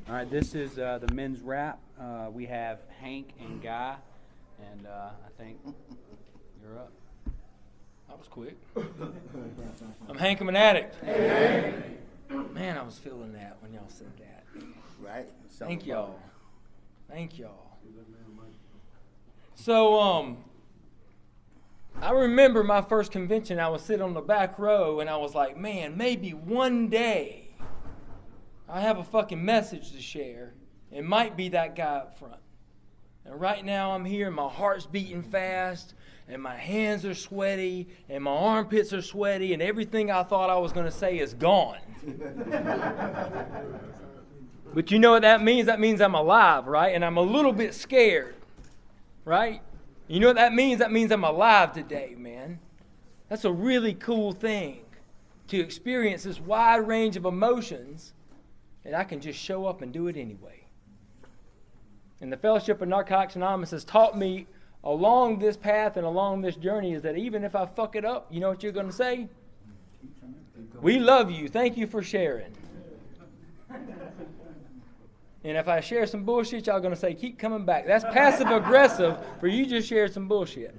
All right, this is the men's rap. We have Hank and Guy, and I think you're up. That was quick. I'm Hank, I'm an addict. Hey. Man, I was feeling that when y'all said that. Right. Thank y'all. Thank y'all. So, I remember my first convention, I was sitting on the back row, and I was like, man, maybe one day I have a fucking message to share. It might be that guy up front. And right now I'm here, and my heart's beating fast, and my hands are sweaty, and my armpits are sweaty, and everything I thought I was going to say is gone. But you know what that means? That means I'm alive, right? And I'm a little bit scared, right? You know what that means? That means I'm alive today, man. That's a really cool thing, to experience this wide range of emotions, and I can just show up and do it anyway. And the Fellowship of Narcotics Anonymous has taught me along this path and along this journey is that even if I fuck it up, you know what you're going to say? We love you. Thank you for sharing. And if I share some bullshit, y'all going to say, keep coming back. That's passive aggressive for you just shared some bullshit.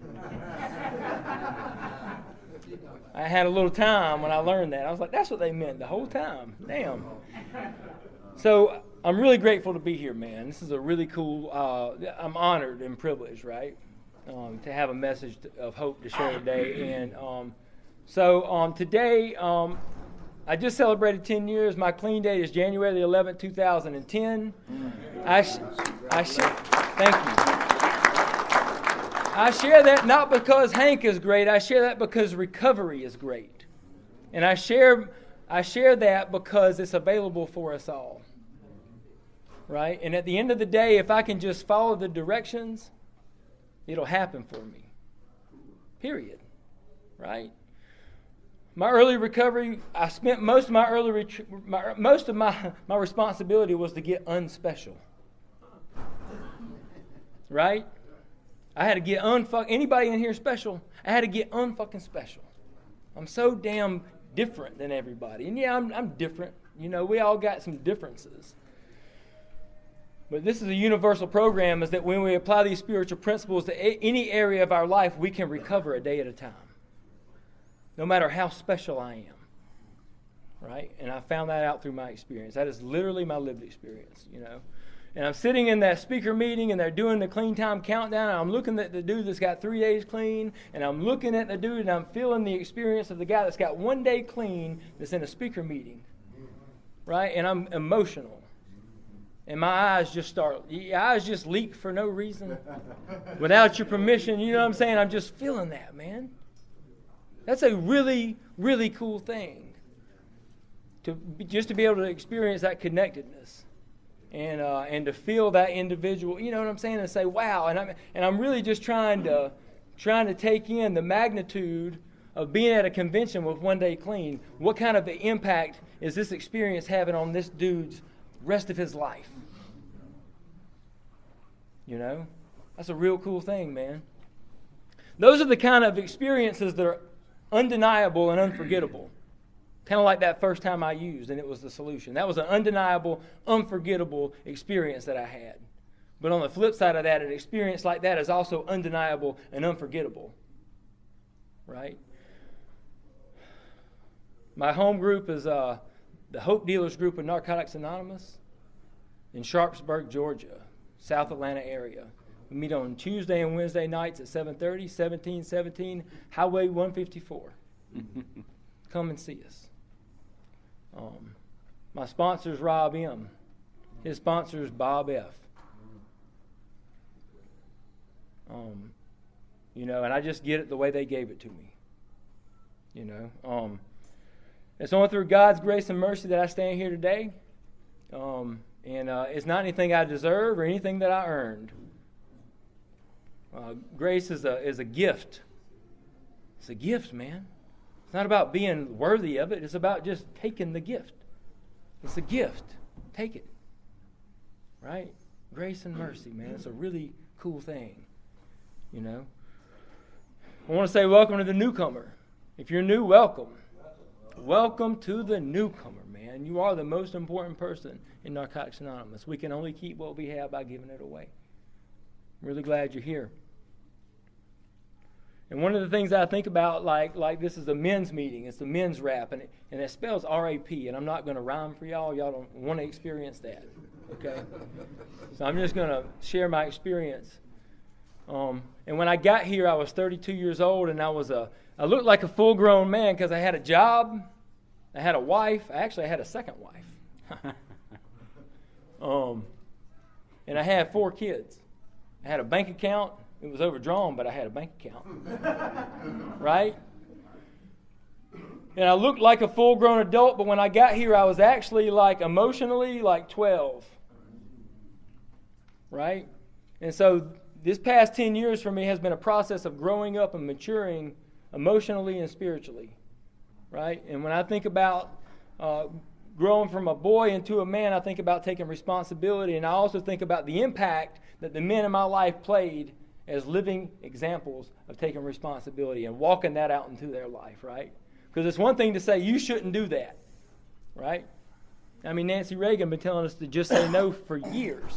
I had a little time when I learned that. I was like, that's what they meant the whole time. Damn. So I'm really grateful to be here, man. This is a really cool, I'm honored and privileged, right, to have a message of hope to share today. And so today, I just celebrated 10 years. My clean date is January the 11th, 2010. Thank you. I share that not because Hank is great. I share that because recovery is great. And I share that because it's available for us all. Right? And at the end of the day, if I can just follow the directions, it'll happen for me. Period. Right? My early recovery, I spent most of my my responsibility was to get unspecial. Right? I had to get anybody in here special? I had to get unfucking special. I'm so damn different than everybody. And yeah, I'm different. You know, we all got some differences. But this is a universal program, is that when we apply these spiritual principles to any area of our life, we can recover a day at a time. No matter how special I am. Right? And I found that out through my experience. That is literally my lived experience, you know. And I'm sitting in that speaker meeting, and they're doing the clean time countdown, and I'm looking at the dude that's got 3 days clean, and I'm looking at the dude, and I'm feeling the experience of the guy that's got 1 day clean that's in a speaker meeting. Right? And I'm emotional. And my eyes just leak for no reason. Without your permission, you know what I'm saying? I'm just feeling that, man. That's a really, really cool thing. To be able to experience that connectedness. And to feel that individual, you know what I'm saying? And say, wow. And I'm really just trying to take in the magnitude of being at a convention with 1 day clean. What kind of an impact is this experience having on this dude's rest of his life? You know? That's a real cool thing, man. Those are the kind of experiences that are undeniable and unforgettable. Kind of like that first time I used, and it was the solution. That was an undeniable, unforgettable experience that I had. But on the flip side of that, an experience like that is also undeniable and unforgettable. Right? My home group is the Hope Dealers Group of Narcotics Anonymous in Sharpsburg, Georgia, South Atlanta area. We meet on Tuesday and Wednesday nights at 7:30, 1717 Highway 154. Come and see us. My sponsor is Rob M. His sponsor is Bob F. You know, and I just get it the way they gave it to me. You know, it's only through God's grace and mercy that I stand here today. And it's not anything I deserve or anything that I earned. Grace is a gift. It's a gift, man. It's not about being worthy of it. It's about just taking the gift. It's a gift. Take it. Right? Grace and mercy, man. It's a really cool thing. You know? I want to say welcome to the newcomer. If you're new, welcome. Welcome to the newcomer, man. man. You are the most important person in Narcotics Anonymous. We can only keep what we have by giving it away. I'm really glad you're here. And one of the things I think about, like this is a men's meeting. It's a men's rap, and it spells R-A-P, and I'm not going to rhyme for y'all. Y'all don't want to experience that, okay? So I'm just going to share my experience. And when I got here, I was 32 years old, and I looked like a full-grown man because I had a job, I had a wife. I actually had a second wife. And I had 4 kids. I had a bank account. It was overdrawn, but I had a bank account. Right? And I looked like a full-grown adult, but when I got here, I was actually like emotionally like 12. Right? And so this past 10 years for me has been a process of growing up and maturing emotionally and spiritually. Right? And when I think about growing from a boy into a man, I think about taking responsibility, and I also think about the impact that the men in my life played as living examples of taking responsibility and walking that out into their life, right? Because it's one thing to say, you shouldn't do that, right? I mean, Nancy Reagan been telling us to just say no for years,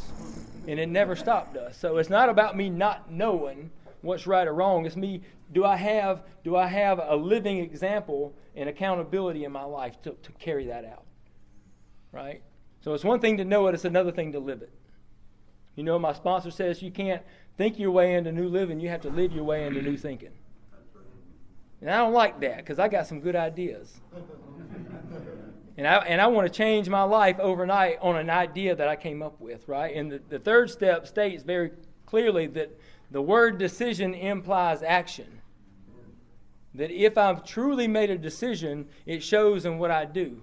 and it never stopped us. So it's not about me not knowing what's right or wrong. It's me, do I have a living example and accountability in my life to carry that out, right? So it's one thing to know it, it's another thing to live it. You know, my sponsor says you can't think your way into new living, you have to live your way into new thinking. And I don't like that because I got some good ideas. And I want to change my life overnight on an idea that I came up with, right? And the third step states very clearly that the word decision implies action. That if I've truly made a decision, it shows in what I do.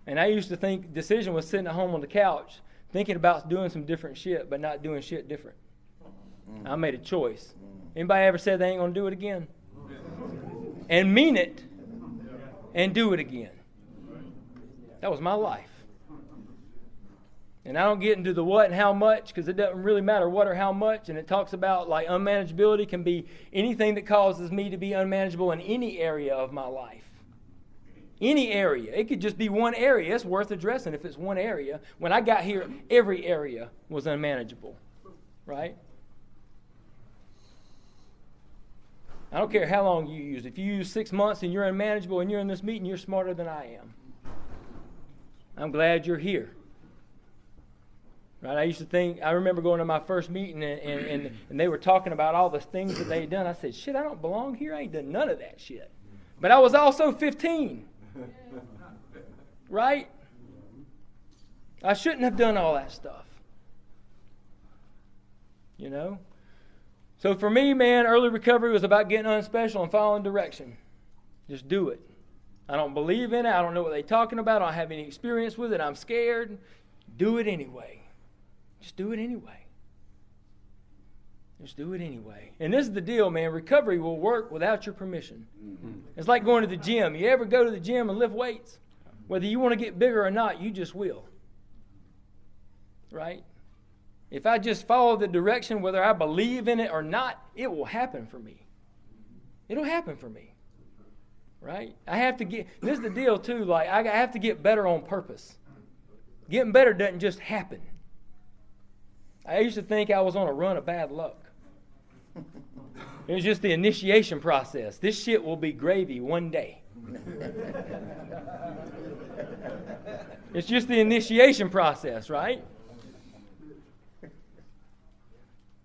And I used to think decision was sitting at home on the couch thinking about doing some different shit, but not doing shit different. I made a choice. Anybody ever said they ain't going to do it again? And mean it and do it again. That was my life. And I don't get into the what and how much because it doesn't really matter what or how much. And it talks about like unmanageability can be anything that causes me to be unmanageable in any area of my life. Any area. It could just be one area. It's worth addressing if it's one area. When I got here, every area was unmanageable. Right? I don't care how long you use. If you use 6 months and you're unmanageable and you're in this meeting, you're smarter than I am. I'm glad you're here. Right? I remember going to my first meeting and they were talking about all the things that they had done. I said, shit, I don't belong here. I ain't done none of that shit. But I was also 15. Right? I shouldn't have done all that stuff. You know? So for me, man, early recovery was about getting unspecial and following direction. Just do it. I don't believe in it. I don't know what they're talking about. I don't have any experience with it. I'm scared. Do it anyway. Just do it anyway. Just do it anyway. And this is the deal, man. Recovery will work without your permission. Mm-hmm. It's like going to the gym. You ever go to the gym and lift weights? Whether you want to get bigger or not, you just will. Right? If I just follow the direction, whether I believe in it or not, it will happen for me. It'll happen for me. Right? This is the deal too, like I have to get better on purpose. Getting better doesn't just happen. I used to think I was on a run of bad luck. It was just the initiation process. This shit will be gravy one day. It's just the initiation process, right?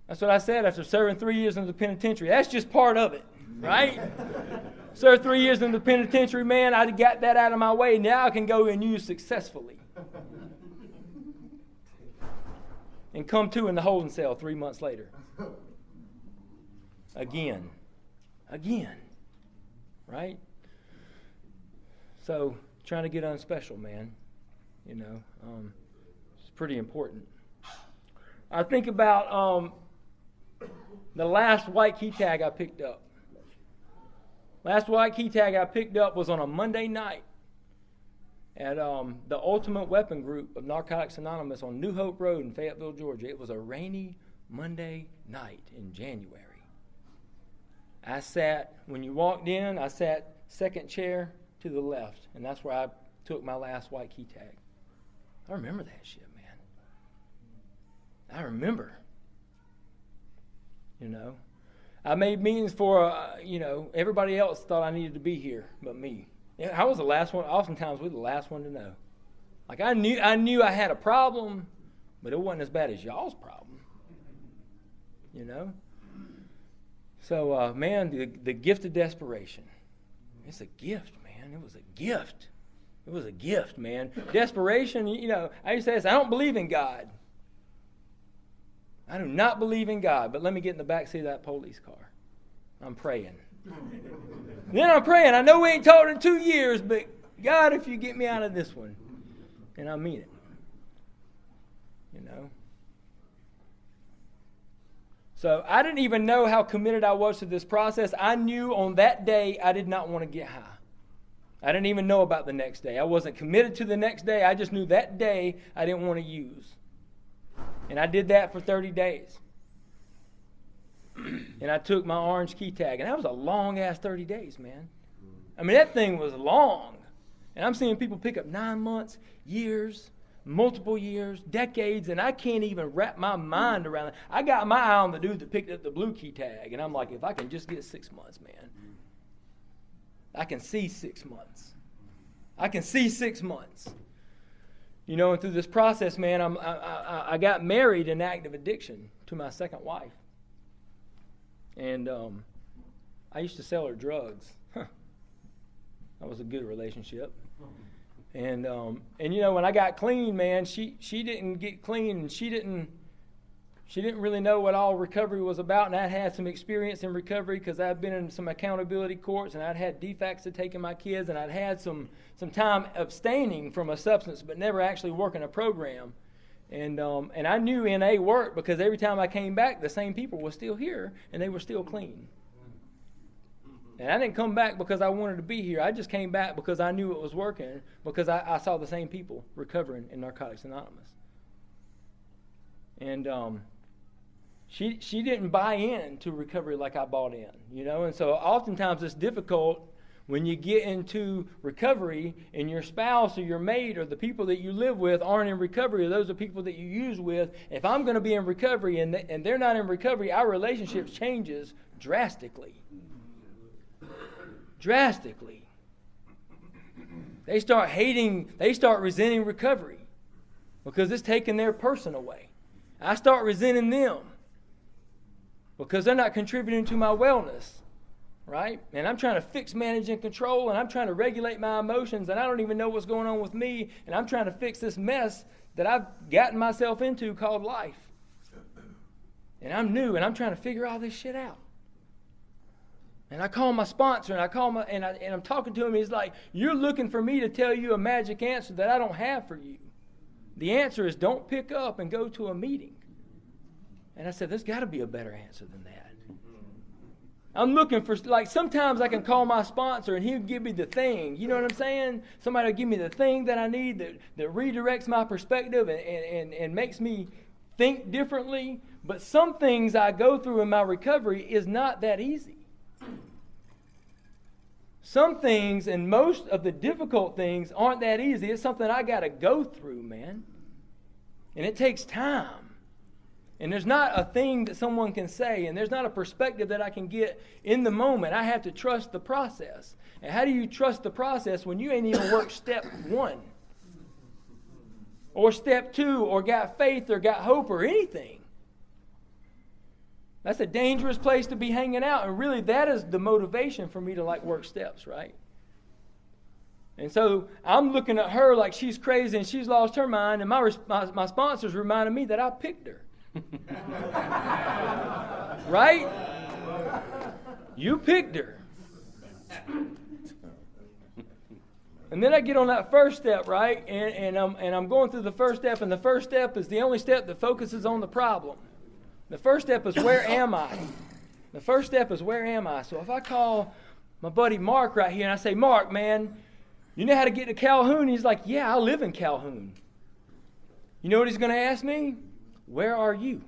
That's what I said after serving 3 years in the penitentiary. That's just part of it, right? Served 3 years in the penitentiary, man. I got that out of my way. Now I can go and use successfully. And come to in the holding cell 3 months later. Again. Right? So, trying to get unspecial, man. You know, it's pretty important. I think about the last white key tag I picked up. Last white key tag I picked up was on a Monday night at the Ultimate Weapon Group of Narcotics Anonymous on New Hope Road in Fayetteville, Georgia. It was a rainy Monday night in January. When you walked in, I sat second chair to the left, and that's where I took my last white key tag. I remember that shit, man. I remember. You know, I made meetings for, everybody else thought I needed to be here but me. Yeah, I was the last one. Oftentimes, we're the last one to know. Like, I knew I had a problem, but it wasn't as bad as y'all's problem. You know? So, man, the gift of desperation. It's a gift, man. It was a gift. It was a gift, man. Desperation, I used to say this, I don't believe in God. I do not believe in God, but let me get in the back seat of that police car. I'm praying. Then I'm praying. I know we ain't talked in 2 years, but God, if you get me out of this one, and I mean it. So I didn't even know how committed I was to this process. I knew on that day I did not want to get high. I didn't even know about the next day. I wasn't committed to the next day. I just knew that day I didn't want to use. And I did that for 30 days. And I took my orange key tag. And that was a long-ass 30 days, man. I mean, that thing was long. And I'm seeing people pick up 9 months, years, multiple years, decades, and I can't even wrap my mind around it. I got my eye on the dude that picked up the blue key tag. And I'm like, if I can just get 6 months, man. I can see 6 months. I can see 6 months. And through this process, man, I got married in active addiction to my second wife. And I used to sell her drugs. That was a good relationship. And when I got clean, man, she didn't get clean, and she didn't really know what all recovery was about. And I had some experience in recovery because I'd been in some accountability courts, and I'd had defects to take in my kids, and I'd had some time abstaining from a substance, but never actually working a program. And I knew NA worked because every time I came back, the same people were still here, and they were still clean. And I didn't come back because I wanted to be here. I just came back because I knew it was working, because I saw the same people recovering in Narcotics Anonymous. And she didn't buy in to recovery like I bought in, And so oftentimes it's difficult when you get into recovery and your spouse or your mate or the people that you live with aren't in recovery, or those are people that you use with. If I'm going to be in recovery and they're not in recovery, our relationship changes drastically. Drastically. They start resenting recovery because it's taking their person away. I start resenting them because they're not contributing to my wellness, right? And I'm trying to fix, manage, and control, and I'm trying to regulate my emotions, and I don't even know what's going on with me, and I'm trying to fix this mess that I've gotten myself into called life. And I'm new, and I'm trying to figure all this shit out. And I call my sponsor, and I'm talking to him. He's like, "You're looking for me to tell you a magic answer that I don't have for you. The answer is don't pick up and go to a meeting." And I said, "There's got to be a better answer than that." I'm looking for, sometimes I can call my sponsor and he'll give me the thing. You know what I'm saying? Somebody will give me the thing that I need that redirects my perspective and makes me think differently. But some things I go through in my recovery is not that easy. Some things, and most of the difficult things, aren't that easy. It's something I got to go through, man. And it takes time. And there's not a thing that someone can say, and there's not a perspective that I can get in the moment. I have to trust the process. And how do you trust the process when you ain't even worked step 1? Or step 2, or got faith, or got hope, or anything? That's a dangerous place to be hanging out. And really, that is the motivation for me to work steps, right? And so I'm looking at her like she's crazy and she's lost her mind. And my sponsors reminded me that I picked her. Right? You picked her. And then I get on that first step, right? And I'm going through the first step. And the first step is the only step that focuses on the problem. The first step is, where am I? The first step is, where am I? So if I call my buddy Mark right here and I say, "Mark, man, you know how to get to Calhoun?" He's like, "Yeah, I live in Calhoun." You know what he's going to ask me? "Where are you?"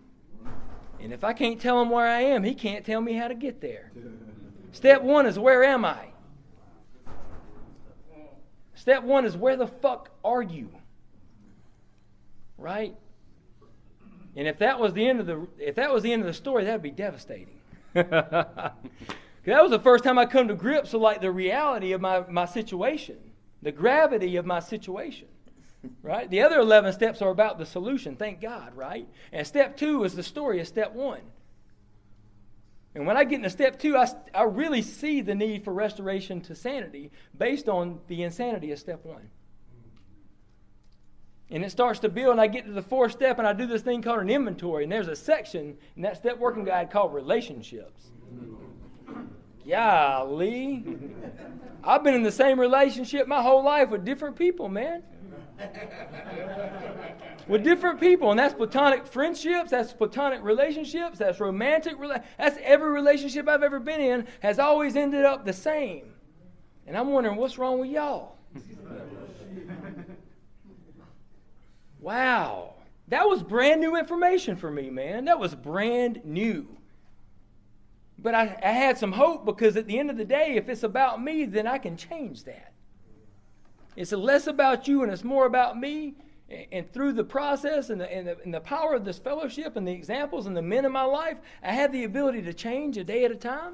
And if I can't tell him where I am, he can't tell me how to get there. Step 1 is, where am I? Step one is, where the fuck are you? Right? And if that was the end of the story, that'd be devastating. That was the first time I come to grips with like the reality of my situation, the gravity of my situation. Right? The other 11 steps are about the solution, thank God, right? And step 2 is the story of step 1. And when I get into step 2, I really see the need for restoration to sanity based on the insanity of step 1. And it starts to build, and I get to the 4th step, and I do this thing called an inventory. And there's a section in that step working guide called relationships. Golly. I've been in the same relationship my whole life with different people, man. With different people, and that's platonic friendships, that's platonic relationships, that's romantic, that's every relationship I've ever been in has always ended up the same. And I'm wondering, what's wrong with y'all? Wow. That was brand new information for me, man. That was brand new. But I had some hope, because at the end of the day, if it's about me, then I can change that. It's less about you and it's more about me. And through the process and the power of this fellowship and the examples and the men in my life, I had the ability to change a day at a time.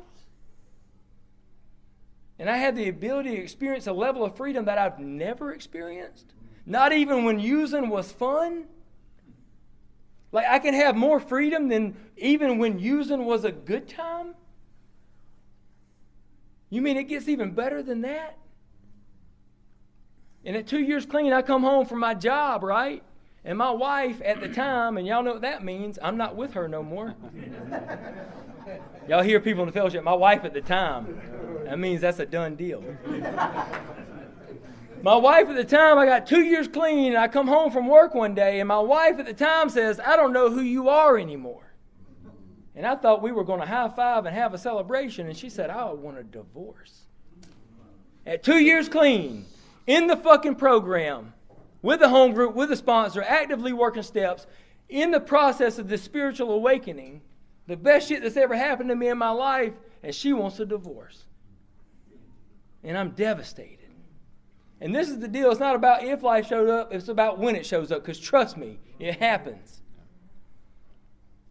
And I had the ability to experience a level of freedom that I've never experienced. Not even when using was fun. Like, I can have more freedom than even when using was a good time. You mean it gets even better than that? And at 2 years clean, I come home from my job, right? And my wife at the time, and y'all know what that means, I'm not with her no more. Y'all hear people in the fellowship, my wife at the time. That means that's a done deal. My wife at the time, I got 2 years clean, and I come home from work one day, and my wife at the time says, I don't know who you are anymore. And I thought we were going to high five and have a celebration, and she said, I want a divorce. At 2 years clean, in the fucking program, with a home group, with a sponsor, actively working steps, in the process of this spiritual awakening, the best shit that's ever happened to me in my life, and she wants a divorce. And I'm devastated. And this is the deal. It's not about if life showed up, it's about when it shows up, because trust me, it happens.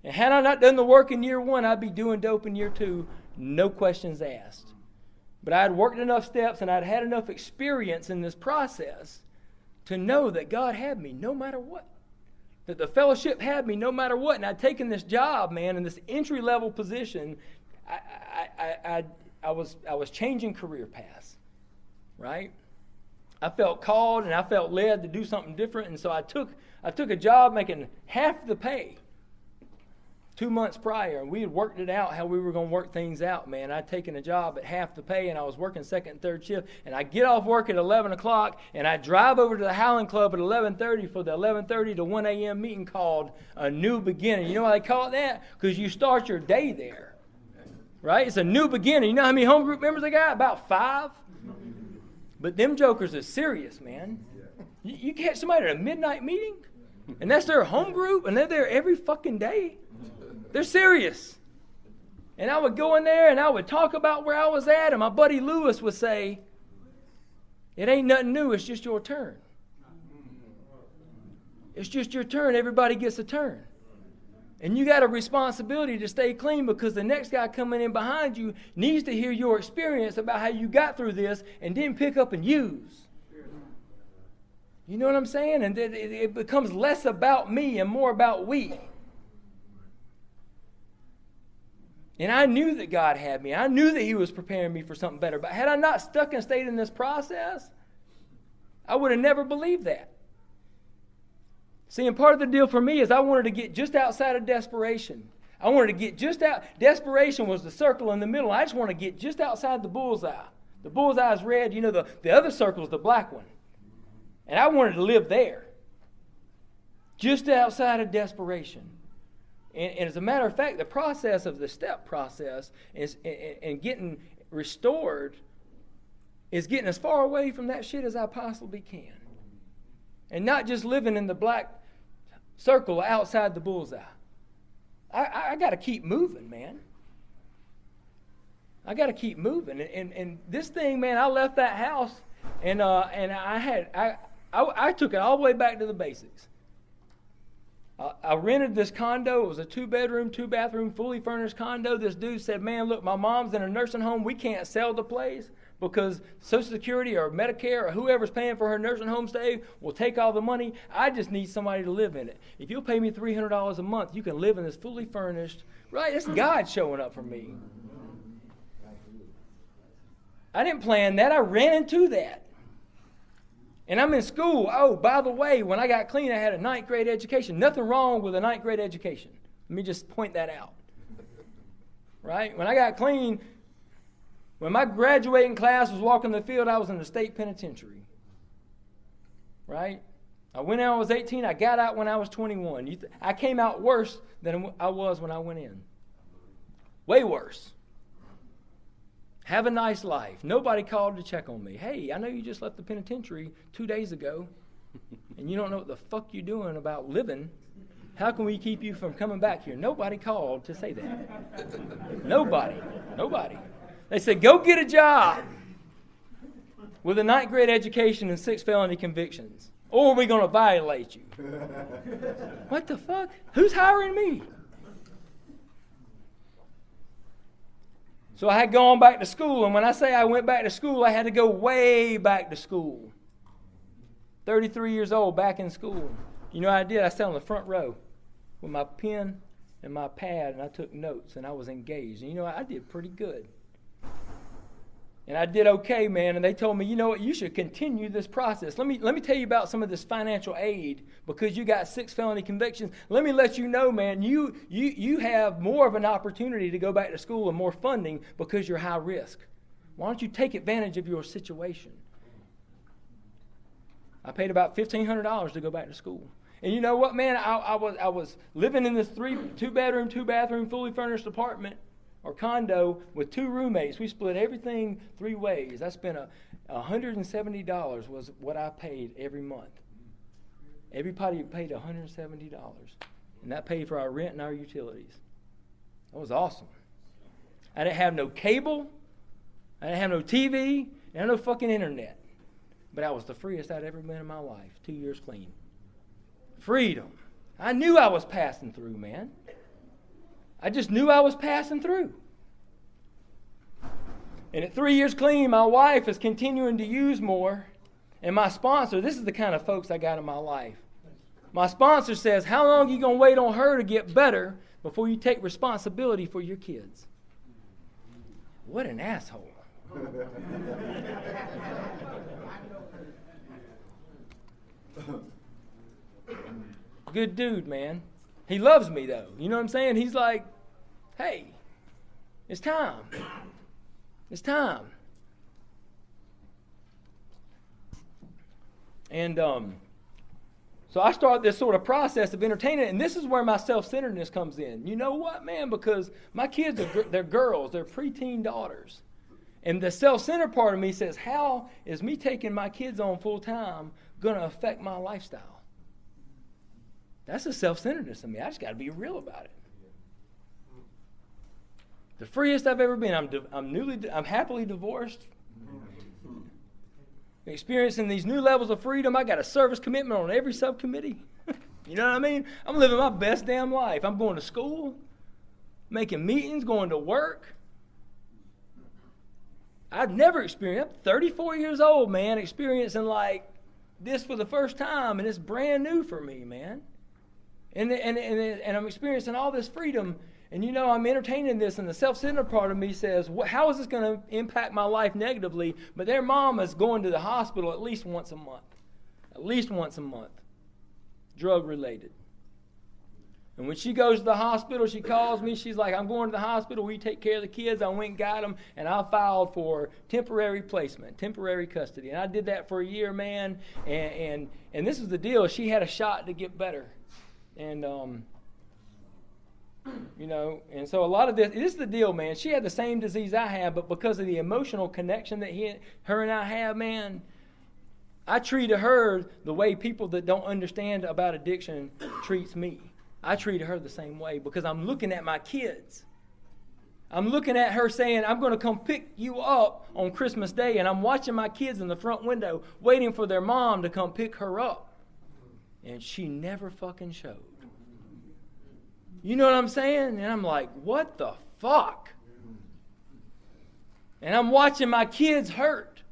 And had I not done the work in year 1, I'd be doing dope in year 2, no questions asked. But I had worked enough steps and I'd had enough experience in this process to know that God had me no matter what. That the fellowship had me no matter what. And I'd taken this job, man, in this entry-level position. I was changing career paths, right? I felt called and I felt led to do something different. And so I took a job making half the pay 2 months prior, and we had worked it out how we were going to work things out, man. I'd taken a job at half the pay, and I was working second and third shift, and I get off work at 11 o'clock, and I drive over to the Howland Club at 11:30 for the 11:30 to 1 a.m. meeting called A New Beginning. You know why they call it that? Because you start your day there, right? It's a new beginning. You know how many home group members I got? About 5. But them jokers are serious, man. You catch somebody at a midnight meeting, and that's their home group, and they're there every fucking day. They're serious. And I would go in there and I would talk about where I was at, and my buddy Lewis would say, it ain't nothing new, it's just your turn. It's just your turn. Everybody gets a turn. And you got a responsibility to stay clean, because the next guy coming in behind you needs to hear your experience about how you got through this and didn't pick up and use. You know what I'm saying? And it becomes less about me and more about we. And I knew that God had me. I knew that He was preparing me for something better. But had I not stuck and stayed in this process, I would have never believed that. See, and part of the deal for me is I wanted to get just outside of desperation. I wanted to get just out. Desperation was the circle in the middle. I just want to get just outside the bullseye. The bullseye is red. You know, the other circle is the black one. And I wanted to live there. Just outside of desperation. And as a matter of fact, the process of the step process is and getting restored is getting as far away from that shit as I possibly can. And not just living in the black circle outside the bullseye. I got to keep moving, man. I got to keep moving. And this thing, man, I left that house And I took it all the way back to the basics. I rented this condo. It was a 2-bedroom, 2-bathroom, fully furnished condo. This dude said, man, look, my mom's in a nursing home. We can't sell the place because Social Security or Medicare or whoever's paying for her nursing home stay will take all the money. I just need somebody to live in it. If you'll pay me $300 a month, you can live in this fully furnished. Right? It's God showing up for me. I didn't plan that. I ran into that. And I'm in school. Oh, by the way, when I got clean, I had a 9th grade education. Nothing wrong with a 9th grade education. Let me just point that out. Right? When I got clean, when my graduating class was walking the field, I was in the state penitentiary. Right? I went out when I was 18. I got out when I was 21. I came out worse than I was when I went in. Way worse. Have a nice life. Nobody called to check on me. Hey, I know you just left the penitentiary 2 days ago, and you don't know what the fuck you're doing about living. How can we keep you from coming back here? Nobody called to say that. Nobody. They said, go get a job with a 9th grade education and 6 felony convictions, or we're going to violate you. What the fuck? Who's hiring me? So I had gone back to school, and when I say I went back to school, I had to go way back to school. 33 years old, back in school. You know what I did? I sat on the front row with my pen and my pad, and I took notes, and I was engaged. And you know what? I did pretty good. And I did okay, man, and they told me, you know what, you should continue this process. Let me tell you about some of this financial aid because you got 6 felony convictions. Let me let you know, man, you have more of an opportunity to go back to school and more funding because you're high risk. Why don't you take advantage of your situation? I paid about $1,500 to go back to school. And you know what, man, I was living in this 2-bedroom, 2-bathroom, fully furnished apartment or condo with 2 roommates. We split everything 3 ways. I spent $170 was what I paid every month. Everybody paid $170. And that paid for our rent and our utilities. That was awesome. I didn't have no cable. I didn't have no TV. I had no fucking internet. But I was the freest I'd ever been in my life. 2 years clean. Freedom. I knew I was passing through, man. I just knew I was passing through. And at 3 years clean, my wife is continuing to use more. And my sponsor, this is the kind of folks I got in my life. My sponsor says, how long are you going to wait on her to get better before you take responsibility for your kids? What an asshole. Good dude, man. He loves me, though. You know what I'm saying? He's like, hey, it's time. It's time. And so I start this sort of process of entertaining, and this is where my self-centeredness comes in. You know what, man? Because my kids, they're girls. They're preteen daughters. And the self-centered part of me says, how is me taking my kids on full-time going to affect my lifestyle? That's the self-centeredness of me. I just got to be real about it. The freest I've ever been. I'm happily divorced. Experiencing these new levels of freedom. I got a service commitment on every subcommittee. You know what I mean? I'm living my best damn life. I'm going to school, making meetings, going to work. I've never experienced. I'm 34 years old, man, experiencing like this for the first time, and it's brand new for me, man. And I'm experiencing all this freedom, and you know I'm entertaining this, and the self-centered part of me says, how is this going to impact my life negatively? But their mom is going to the hospital at least once a month. At least once a month. Drug-related. And when she goes to the hospital, she calls me. She's like, I'm going to the hospital. Will you take care of the kids? I went and got them, and I filed for temporary placement, temporary custody. And I did that for a year, man. And this is the deal. She had a shot to get better. And, you know, and so a lot of this is the deal, man. She had the same disease I have, but because of the emotional connection that her and I have, man, I treated her the way people that don't understand about addiction treats me. I treated her the same way because I'm looking at my kids. I'm looking at her saying, I'm going to come pick you up on Christmas Day, and I'm watching my kids in the front window waiting for their mom to come pick her up. And she never fucking showed. You know what I'm saying? And I'm like, what the fuck? And I'm watching my kids hurt.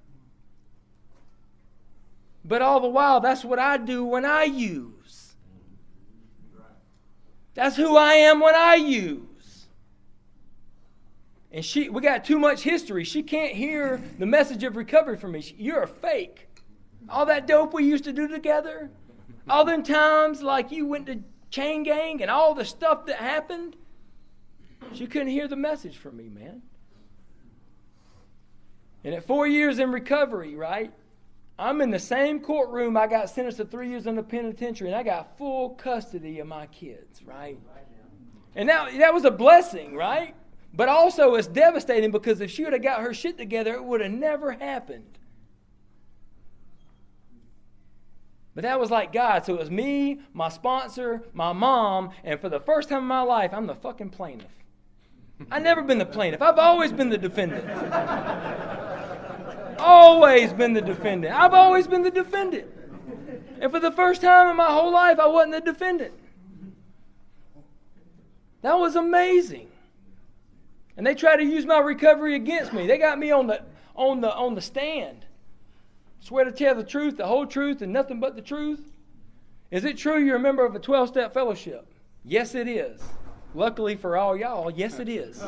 But all the while, that's what I do when I use. That's who I am when I use. And we got too much history. She can't hear the message of recovery from me. You're a fake. All that dope we used to do together, all them times like you went to chain gang and all the stuff that happened, she couldn't hear the message from me, man. And at 4 years in recovery, right, I'm in the same courtroom. I got sentenced to 3 years in the penitentiary, and I got full custody of my kids, right? And that was a blessing, right? But also it's devastating because if she would have got her shit together, it would have never happened. But that was like God. So it was me, my sponsor, my mom, and for the first time in my life, I'm the fucking plaintiff. I've never been the plaintiff. I've always been the defendant. Always been the defendant. I've always been the defendant. And for the first time in my whole life, I wasn't the defendant. That was amazing. And they tried to use my recovery against me. They got me on the stand. Swear to tell the truth, the whole truth, and nothing but the truth. Is it true you're a member of a 12-step fellowship? Yes, it is. Luckily for all y'all, yes, it is.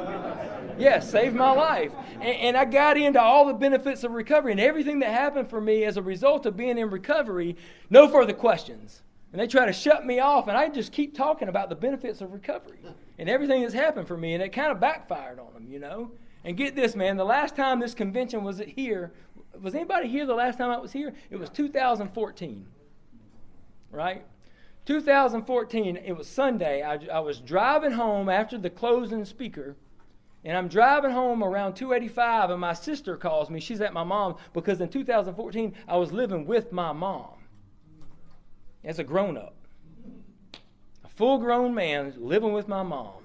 Yes, saved my life. And I got into all the benefits of recovery and everything that happened for me as a result of being in recovery, no further questions. And they try to shut me off, and I just keep talking about the benefits of recovery and everything that's happened for me, and it kind of backfired on them, you know. And get this, man, the last time this convention was here, was anybody here the last time I was here? It was 2014, right? 2014, it was Sunday. I was driving home after the closing speaker, and I'm driving home around 285, and my sister calls me. She's at my mom's because in 2014, I was living with my mom as a grown-up. A full-grown man living with my mom.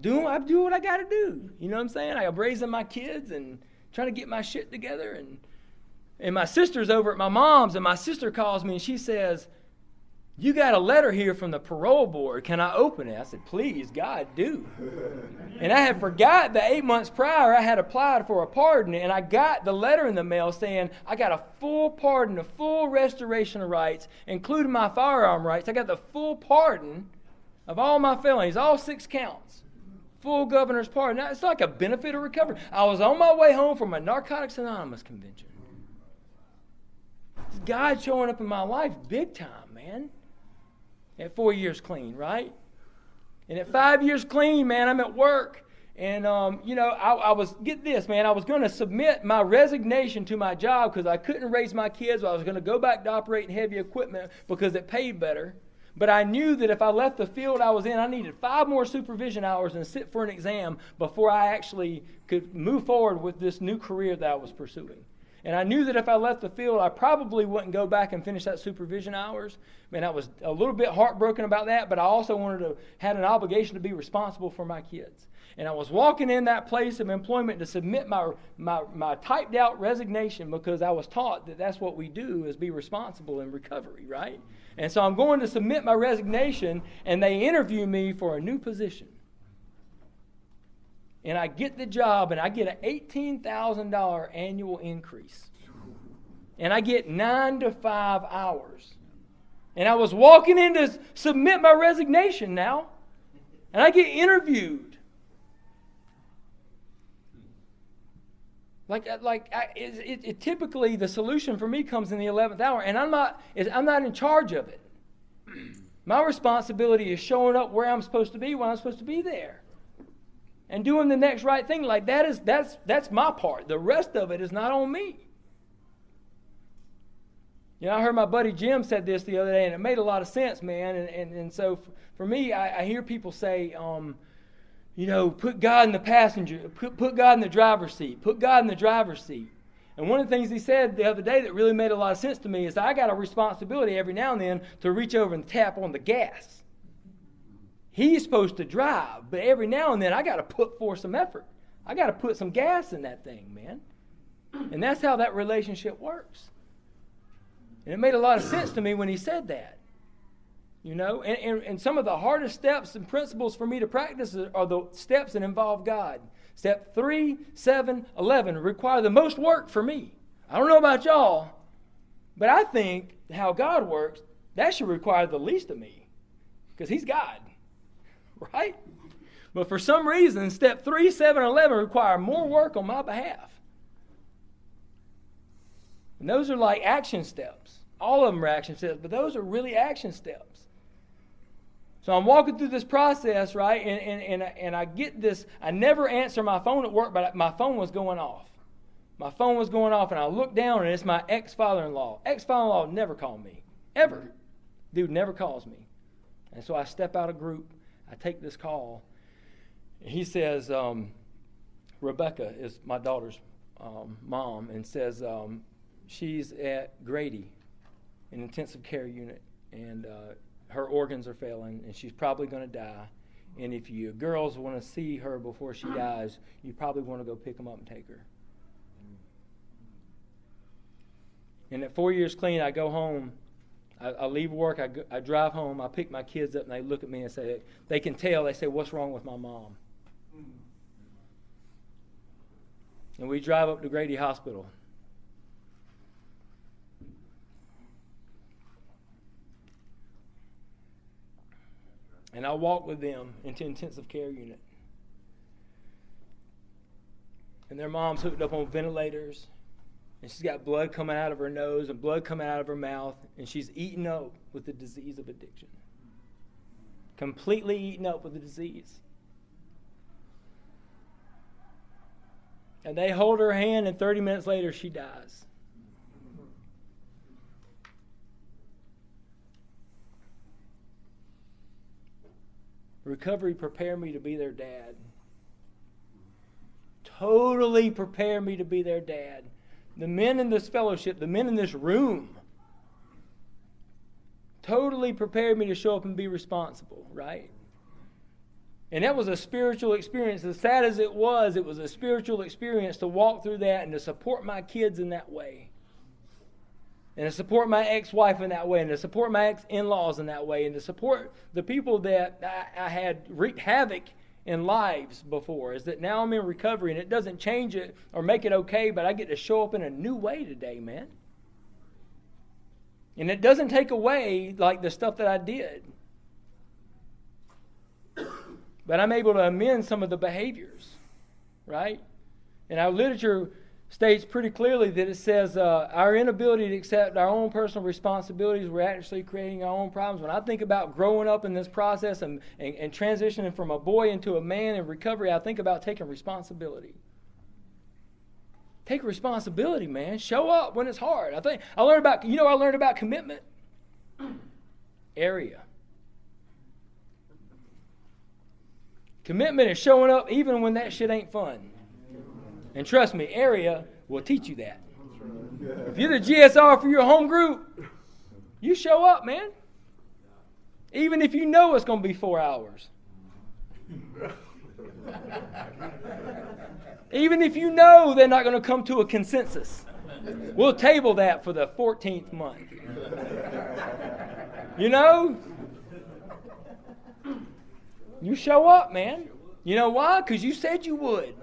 I do what I got to do. You know what I'm saying? I'm raising my kids and trying to get my shit together. And my sister's over at my mom's, and my sister calls me, and she says, you got a letter here from the parole board. Can I open it? I said, please, God, do. And I had forgot that 8 months prior I had applied for a pardon, and I got the letter in the mail saying I got a full pardon, a full restoration of rights, including my firearm rights. I got the full pardon of all my felonies, all 6 counts. Full governor's pardon. Now, it's like a benefit of recovery. I was on my way home from a Narcotics Anonymous convention. God showing up in my life big time, man. At 4 years clean, right? And at 5 years clean, man, I'm at work. And, I was, get this, man, I was going to submit my resignation to my job because I couldn't raise my kids. I was going to go back to operating heavy equipment because it paid better. But I knew that if I left the field I was in, I needed 5 more supervision hours and sit for an exam before I actually could move forward with this new career that I was pursuing. And I knew that if I left the field, I probably wouldn't go back and finish that supervision hours. Man, I was a little bit heartbroken about that, but I also had an obligation to be responsible for my kids. And I was walking in that place of employment to submit my typed out resignation because I was taught that that's what we do is be responsible in recovery, right? And so I'm going to submit my resignation, and they interview me for a new position. And I get the job, and I get an $18,000 annual increase. And I get 9 to 5 hours. And I was walking in to submit my resignation now, and I get interviewed. Typically the solution for me comes in the 11th hour, and I'm not in charge of it. My responsibility is showing up where I'm supposed to be when I'm supposed to be there. And doing the next right thing, like that's my part. The rest of it is not on me. You know, I heard my buddy Jim said this the other day, and it made a lot of sense, man. And so for me, I hear people say, put God in the passenger, put God in the driver's seat, put God in the driver's seat. And one of the things he said the other day that really made a lot of sense to me is I got a responsibility every now and then to reach over and tap on the gas. He's supposed to drive, but every now and then I got to put forth some effort. I got to put some gas in that thing, man. And that's how that relationship works. And it made a lot of sense to me when he said that. You know, and some of the hardest steps and principles for me to practice are the steps that involve God. Step 3, 7, 11 require the most work for me. I don't know about y'all, but I think how God works, that should require the least of me. Because he's God. Right? But for some reason, step 3, 7, 11 require more work on my behalf. And those are like action steps. All of them are action steps, but those are really action steps. So I'm walking through this process, right? And I get this. I never answer my phone at work, but my phone was going off. My phone was going off, and I look down, and it's my ex-father-in-law. Ex-father-in-law never called me. Ever. Dude never calls me. And so I step out of group. I take this call. He says, Rebecca is my daughter's mom, and says she's at Grady, an intensive care unit, and her organs are failing, and she's probably going to die. And if you girls want to see her before she dies, you probably want to go pick them up and take her. And at 4 years clean, I go home. I leave work. I drive home. I pick my kids up, and they look at me and say, they can tell. They say, "What's wrong with my mom?" And we drive up to Grady Hospital. And I walk with them into intensive care unit. And their mom's hooked up on ventilators. And she's got blood coming out of her nose and blood coming out of her mouth. And she's eaten up with the disease of addiction. Completely eaten up with the disease. And they hold her hand, and 30 minutes later, she dies. Recovery prepared me to be their dad. Totally prepared me to be their dad. The men in this fellowship, the men in this room, totally prepared me to show up and be responsible, right? And that was a spiritual experience. As sad as it was a spiritual experience to walk through that and to support my kids in that way. And to support my ex-wife in that way, and to support my ex-in-laws in that way, and to support the people that I had wreaked havoc in lives before, is that now I'm in recovery, and it doesn't change it or make it okay, but I get to show up in a new way today, man. And it doesn't take away like the stuff that I did. But I'm able to amend some of the behaviors, right? And our literature states pretty clearly that it says our inability to accept our own personal responsibilities, we're actually creating our own problems. When I think about growing up in this process and transitioning from a boy into a man in recovery, I think about taking responsibility. Take responsibility, man. Show up when it's hard. I learned about commitment. Area. Commitment is showing up even when that shit ain't fun. And trust me, area will teach you that. If you're the GSR for your home group, you show up, man. Even if you know it's going to be 4 hours. Even if you know they're not going to come to a consensus. We'll table that for the 14th month. You know? You show up, man. You know why? Because you said you would.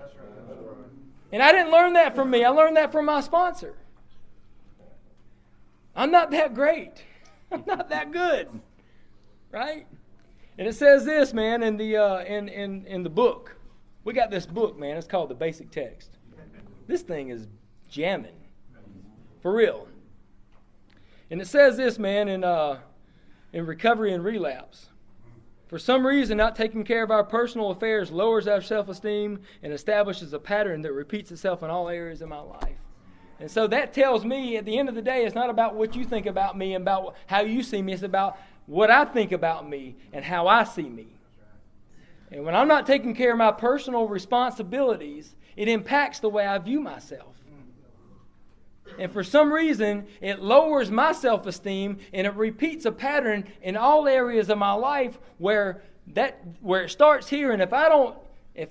And I didn't learn that from me. I learned that from my sponsor. I'm not that great. I'm not that good. Right? And it says this, man, in the book. We got this book, man. It's called The Basic Text. This thing is jamming. For real. And it says this, man, in Recovery and Relapse. For some reason, not taking care of our personal affairs lowers our self-esteem and establishes a pattern that repeats itself in all areas of my life. And so that tells me, at the end of the day, it's not about what you think about me and about how you see me. It's about what I think about me and how I see me. And when I'm not taking care of my personal responsibilities, it impacts the way I view myself. And for some reason, it lowers my self-esteem and it repeats a pattern in all areas of my life where that where it starts here, and if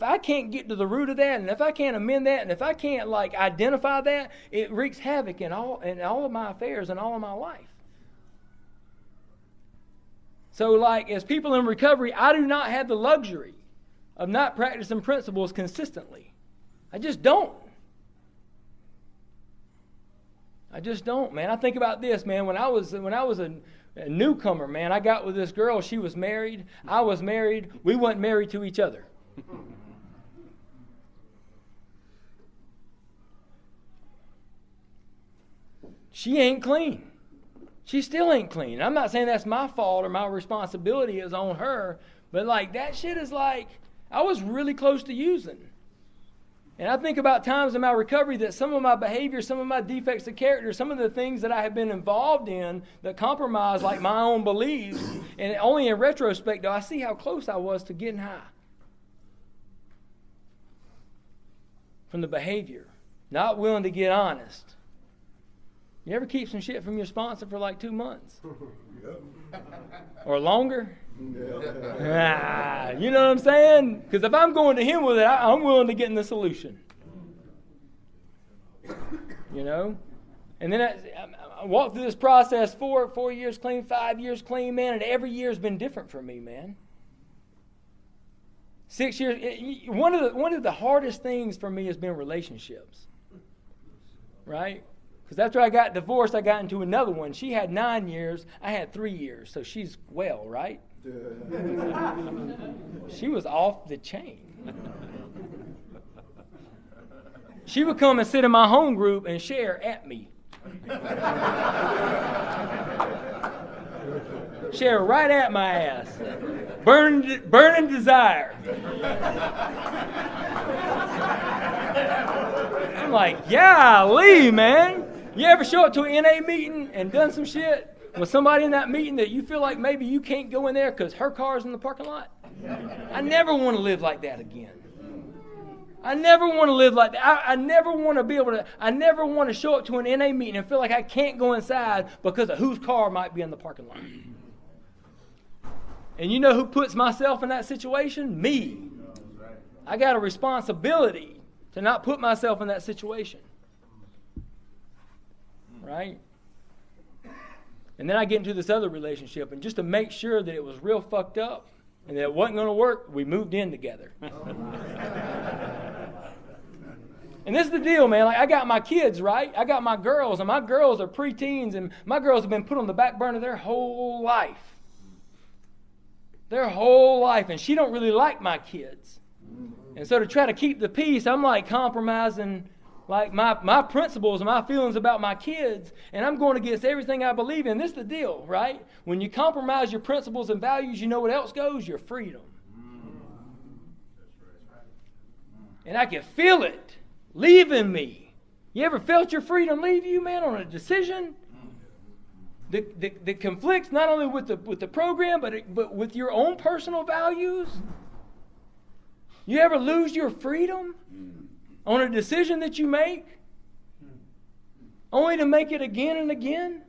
I can't get to the root of that, and if I can't amend that, and if I can't like identify that, it wreaks havoc in all of my affairs and all of my life. So like as people in recovery, I do not have the luxury of not practicing principles consistently. I just don't. Man. I think about this, man. When I was a newcomer, man, I got with this girl. She was married. I was married. We weren't married to each other. She ain't clean. She still ain't clean. I'm not saying that's my fault or my responsibility is on her, but like that shit is like, I was really close to using. And I think about times in my recovery that some of my behavior, some of my defects of character, some of the things that I have been involved in that compromise like my own beliefs, and only in retrospect do I see how close I was to getting high. From the behavior. Not willing to get honest. You ever keep some shit from your sponsor for like 2 months? Or longer? You know what I'm saying? Because if I'm going to him with it, I'm willing to get in the solution. You know? And then I walked through this process, 4 years clean, 5 years clean, man, and every year has been different for me, man. 6 years, one of the hardest things for me has been relationships. Right? Because after I got divorced, I got into another one. She had 9 years, I had 3 years, so she's well, right? She was off the chain. She would come and sit in my home group and share at me. Share right at my ass. Burning desire. I'm like, golly, man. You ever show up to an NA meeting and done some shit with somebody in that meeting that you feel like maybe you can't go in there because her car's in the parking lot? I never want to live like that again. I never want to live like that. I never want to be able to, I never want to show up to an NA meeting and feel like I can't go inside because of whose car might be in the parking lot. And you know who puts myself in that situation? Me. I got a responsibility to not put myself in that situation. Right? And then I get into this other relationship, and just to make sure that it was real fucked up and that it wasn't going to work, we moved in together. And this is the deal, man. Like, I got my kids, right? I got my girls, and my girls are preteens, and my girls have been put on the back burner their whole life. Their whole life, and she don't really like my kids. And so to try to keep the peace, I'm like compromising like my principles and my feelings about my kids, and I'm going against everything I believe in. This is the deal, right? When you compromise your principles and values, you know what else goes? Your freedom. And I can feel it leaving me. You ever felt your freedom leave you, man, on a decision that conflicts not only with the program, but with your own personal values? You ever lose your freedom on a decision that you make, only to make it again and again?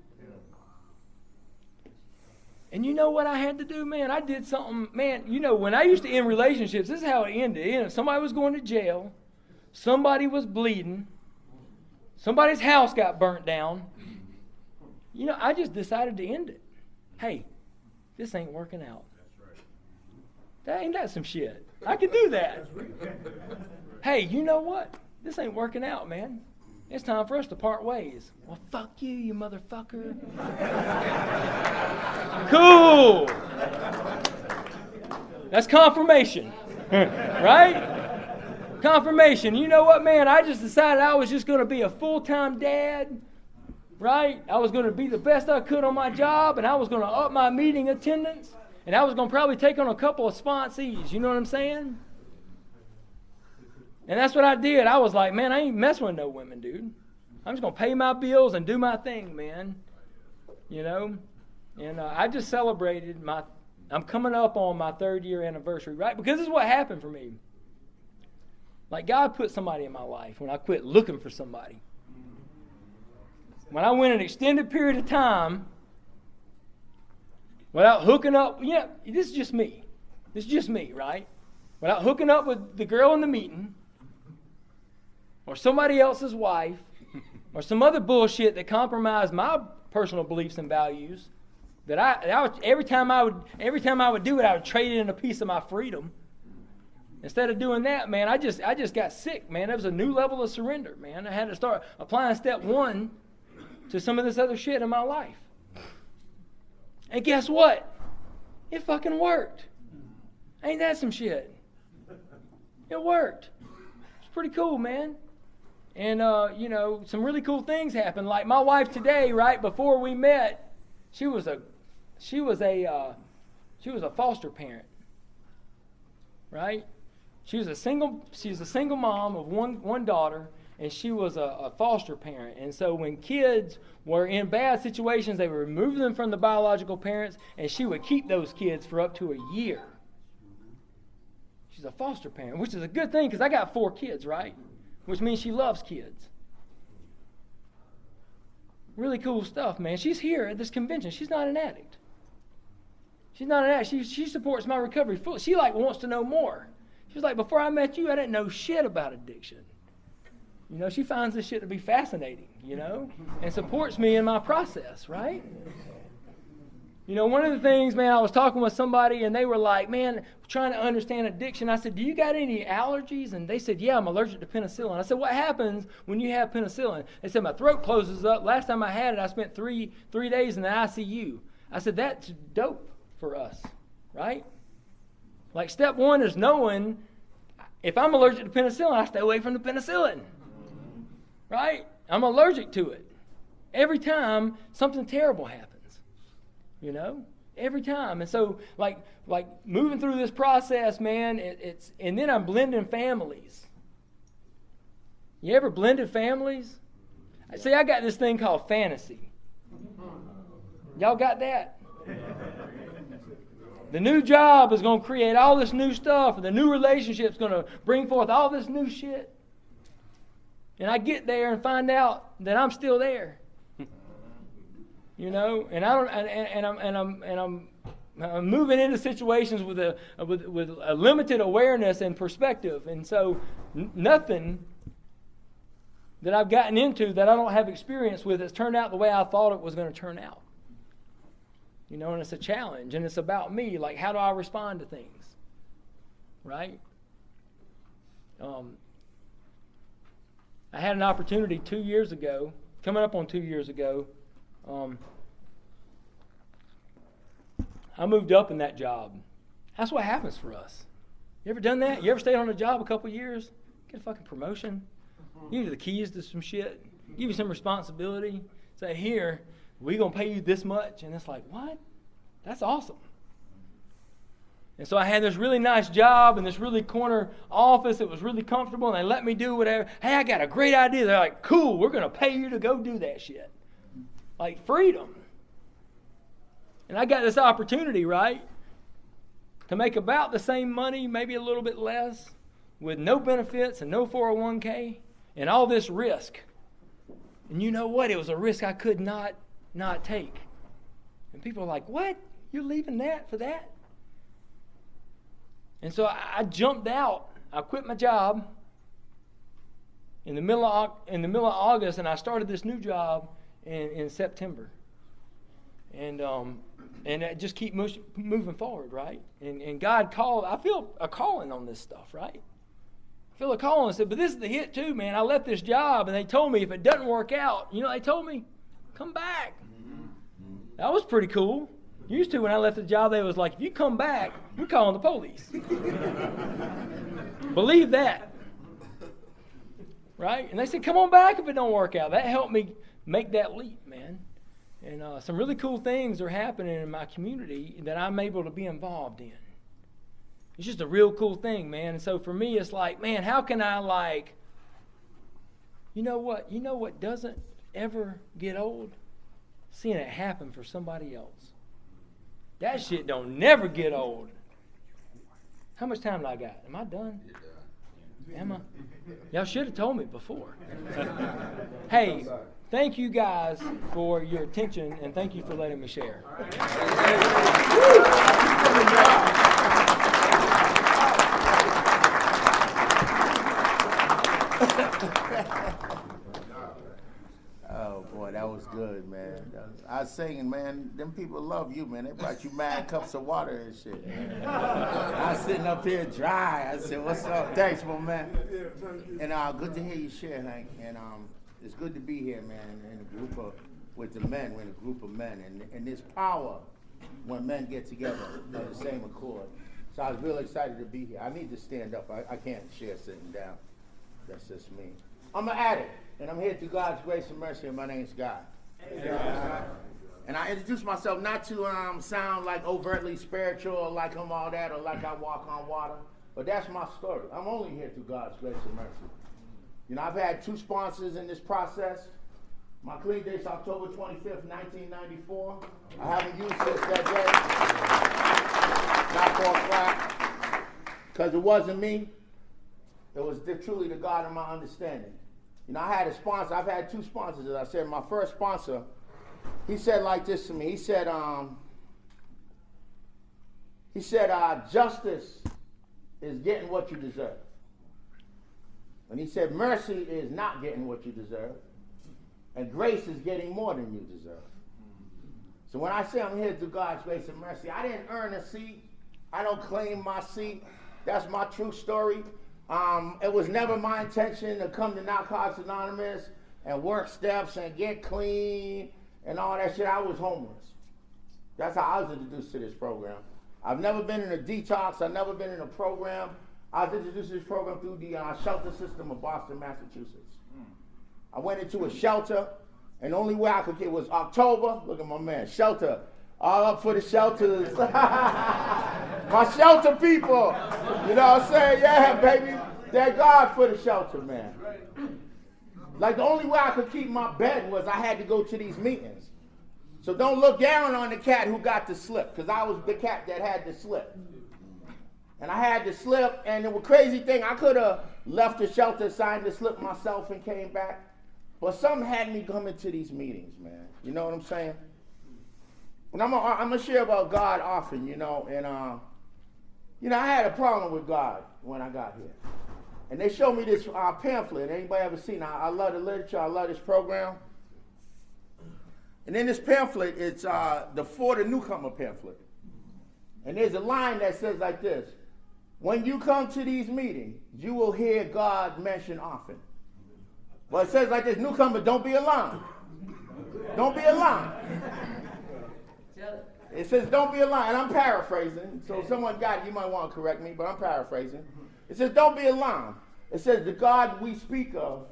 And you know what I had to do, man? I did something, man. You know, when I used to end relationships, this is how it ended. You know, somebody was going to jail, somebody was bleeding, somebody's house got burnt down. You know, I just decided to end it. Hey, this ain't working out. Ain't that some shit? I can do that. Hey, you know what? This ain't working out, man. It's time for us to part ways. Well, fuck you, you motherfucker. Cool. That's confirmation. Right? Confirmation. You know what, man? I just decided I was just going to be a full-time dad. Right? I was going to be the best I could on my job, and I was going to up my meeting attendance, and I was going to probably take on a couple of sponsees. You know what I'm saying? And that's what I did. I was like, man, I ain't messing with no women, dude. I'm just going to pay my bills and do my thing, man. You know? And I just celebrated I'm coming up on my 3rd year anniversary, right? Because this is what happened for me. Like, God put somebody in my life when I quit looking for somebody. When I went an extended period of time without hooking up, this is just me. This is just me, right? Without hooking up with the girl in the meeting, or somebody else's wife, or some other bullshit that compromised my personal beliefs and values, that I would, every time I would do it, I would trade it in a piece of my freedom. Instead of doing that, man, I just got sick, man. That was a new level of surrender, man. I had to start applying step 1 to some of this other shit in my life. And guess what? It fucking worked. Ain't that some shit? It worked. It's pretty cool, man. And, some really cool things happened. Like my wife today, right before we met, she was a foster parent, right? She was a single mom of one daughter, and she was a foster parent. And so when kids were in bad situations, they would remove them from the biological parents, and she would keep those kids for up to a year. She's a foster parent, which is a good thing because I got 4 kids, right? Which means she loves kids. Really cool stuff, man. She's here at this convention. She's not an addict. She's not an addict. She supports my recovery fully. She wants to know more. She's like, before I met you, I didn't know shit about addiction. She finds this shit to be fascinating, and supports me in my process, right? One of the things, man, I was talking with somebody and they were like, man, trying to understand addiction. I said, do you got any allergies? And they said, yeah, I'm allergic to penicillin. I said, what happens when you have penicillin? They said, my throat closes up. Last time I had it, I spent three days in the ICU. I said, that's dope for us, right? Like step 1 is knowing if I'm allergic to penicillin, I stay away from the penicillin, right? I'm allergic to it. Every time something terrible happens. Every time. And so like moving through this process, man, and then I'm blending families. You ever blended families? See, I got this thing called fantasy. Y'all got that? The new job is going to create all this new stuff, and the new relationship's going to bring forth all this new shit. And I get there and find out that I'm still there. And I'm moving into situations with a limited awareness and perspective, and so nothing that I've gotten into that I don't have experience with has turned out the way I thought it was going to turn out. And it's a challenge, and it's about me. Like, how do I respond to things, right? I had an opportunity 2 years ago, coming up on 2 years ago. I moved up in that job. That's what happens for us. You ever done that? You ever stayed on a job a couple years? Get a fucking promotion. Give you the keys to some shit. Give you some responsibility. Say, here, we're going to pay you this much. And it's like, what? That's awesome. And so I had this really nice job in this really corner office. It was really comfortable, and they let me do whatever. Hey, I got a great idea. They're like, cool, we're going to pay you to go do that shit. Like freedom. And I got this opportunity, right, to make about the same money, maybe a little bit less, with no benefits and no 401k, and all this risk. And you know what? It was a risk I could not take. And people are like, what? You're leaving that for that? And so I jumped out. I quit my job in the middle of August, and I started this new job in September. And I just keep moving forward, right? And God called. I feel a calling on this stuff, right? I feel a calling. I said, but this is the hit too, man. I left this job, and they told me if it doesn't work out, they told me, come back. That was pretty cool. Used to, when I left the job, they was like, if you come back, we're calling the police. Believe that. Right? And they said, come on back if it don't work out. That helped me make that leap, man. And some really cool things are happening in my community that I'm able to be involved in. It's just a real cool thing, man. And so for me, it's like, man, how can I you know what doesn't ever get old? Seeing it happen for somebody else. That shit don't never get old. How much time do I got? Am I done? Am I? Y'all should have told me before. Hey, thank you guys for your attention, and thank you for letting me share. I was singing, man, them people love you, man. They brought you mad cups of water and shit. I was sitting up here dry. I said, what's up? Thanks, my man. And good to hear you share, Hank. And it's good to be here, man, in a group of, with the men, we're in a group of men. And there's power when men get together on the same accord. So I was really excited to be here. I need to stand up. I can't share sitting down. That's just me. I'm an addict, and I'm here through God's grace and mercy, and my name's God. And I introduce myself not to sound like overtly spiritual or like I'm all that or like I walk on water, but that's my story. I'm only here through God's grace and mercy. You know, I've had 2 sponsors in this process. My clean date's October 25th, 1994. I haven't used since that day. Not for a fact, because it wasn't me. It was truly the God of my understanding. You know, I had a sponsor. I've had 2 sponsors, as I said. My first sponsor, he said like this to me. He said, justice is getting what you deserve. And he said, mercy is not getting what you deserve. And grace is getting more than you deserve. So when I say I'm here through God's grace and mercy, I didn't earn a seat. I don't claim my seat. That's my true story. It was never my intention to come to Narcotics Anonymous and work steps and get clean and all that shit. I was homeless. That's how I was introduced to this program. I've never been in a detox. I've never been in a program. I was introduced to this program through the shelter system of Boston, Massachusetts. I went into a shelter, and the only way I could get was October. Look at my man, shelter. All up for the shelters. My shelter people. You know what I'm saying? Yeah, baby. Thank God for the shelter, man. Like the only way I could keep my bed was I had to go to these meetings. So don't look down on the cat who got the slip, because I was the cat that had the slip. And I had the slip, and it was a crazy thing. I could have left the shelter, signed the slip myself, and came back. But something had me coming to these meetings, man. You know what I'm saying? And I'm gonna share about God often, you know. And I had a problem with God when I got here. And they showed me this pamphlet. Anybody ever seen it? I love the literature. I love this program. And in this pamphlet, it's the For the Newcomer pamphlet. And there's a line that says like this: when you come to these meetings, you will hear God mentioned often. Well, it says like this: newcomer, don't be alarmed. Don't be alarmed. It says, don't be alarmed. And I'm paraphrasing. So if someone got it, you might want to correct me, but I'm paraphrasing. It says, don't be alarmed. It says, the God we speak of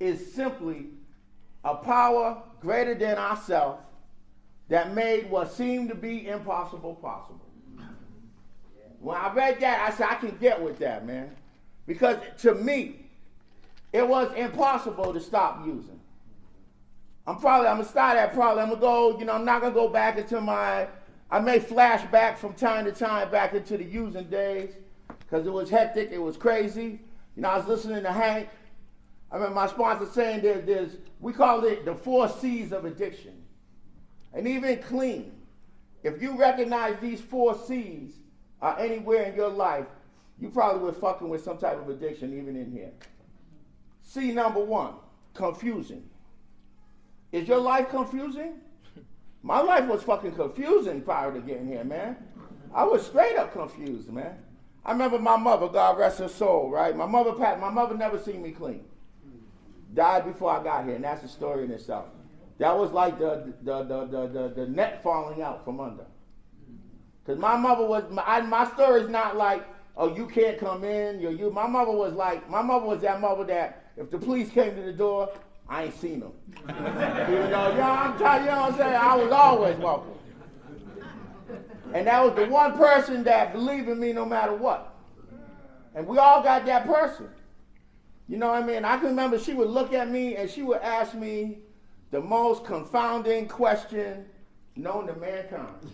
is simply a power greater than ourselves that made what seemed to be impossible possible. When I read that, I said, I can get with that, man. Because to me, it was impossible to stop using. I'm going to start at I'm going to go, I'm not going to go back into I may flash back from time to time back into the using days, because it was hectic, it was crazy. I was listening to Hank. I remember my sponsor saying we call it the 4 C's of addiction. And even clean. If you recognize these 4 C's anywhere in your life, you probably were fucking with some type of addiction even in here. C number 1, confusing. Is your life confusing? My life was fucking confusing prior to getting here, man. I was straight up confused, man. I remember my mother, God rest her soul, right? My mother never seen me clean. Died before I got here, and that's a story in itself. That was like the net falling out from under. Because my mother was, my story's not like, oh, you can't come in, my mother was that mother that if the police came to the door, I ain't seen them. I'm telling you what I'm saying? I was always welcome. And that was the one person that believed in me no matter what. And we all got that person. You know what I mean? I can remember she would look at me and she would ask me the most confounding question known to mankind.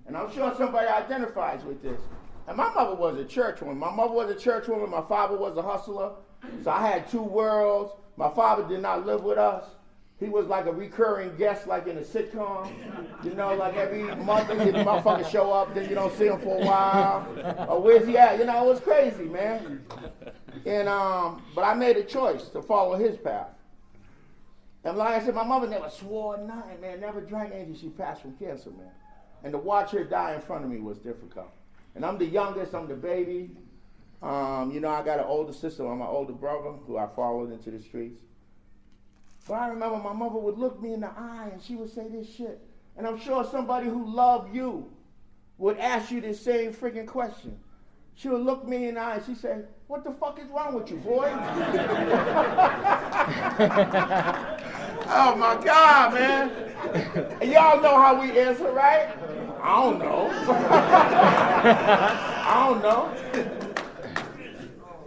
And I'm sure somebody identifies with this. And my mother was a church woman. My mother was a church woman. My father was a hustler. So I had 2 worlds. My father did not live with us. He was like a recurring guest, like in a sitcom. Like every month, the motherfucker show up, then you don't see him for a while. Or where's he at? It was crazy, man. And but I made a choice to follow his path. And like I said, my mother never swore nothing, man, never drank anything. She passed from cancer, man. And to watch her die in front of me was difficult. And I'm the youngest, I'm the baby. You know, I got an older sister, I'm my older brother, who I followed into the streets. But I remember my mother would look me in the eye and she would say this shit. And I'm sure somebody who loved you would ask you this same freaking question. She would look me in the eye and she said, "What the fuck is wrong with you, boy?" Oh my God, man. And y'all know how we answer, right? I don't know. I don't know.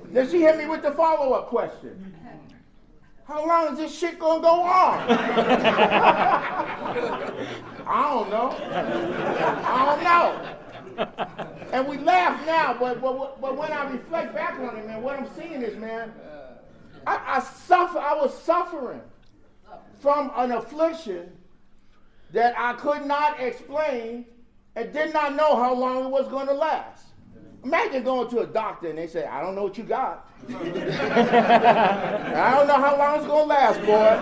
Then she hit me with the follow-up question. "How long is this shit gonna go on?" I don't know. I don't know. And we laugh now, but when I reflect back on it, man, what I'm seeing is, man, I was suffering from an affliction that I could not explain and did not know how long it was going to last. Imagine going to a doctor and they say, "I don't know what you got. I don't know how long it's going to last, boy."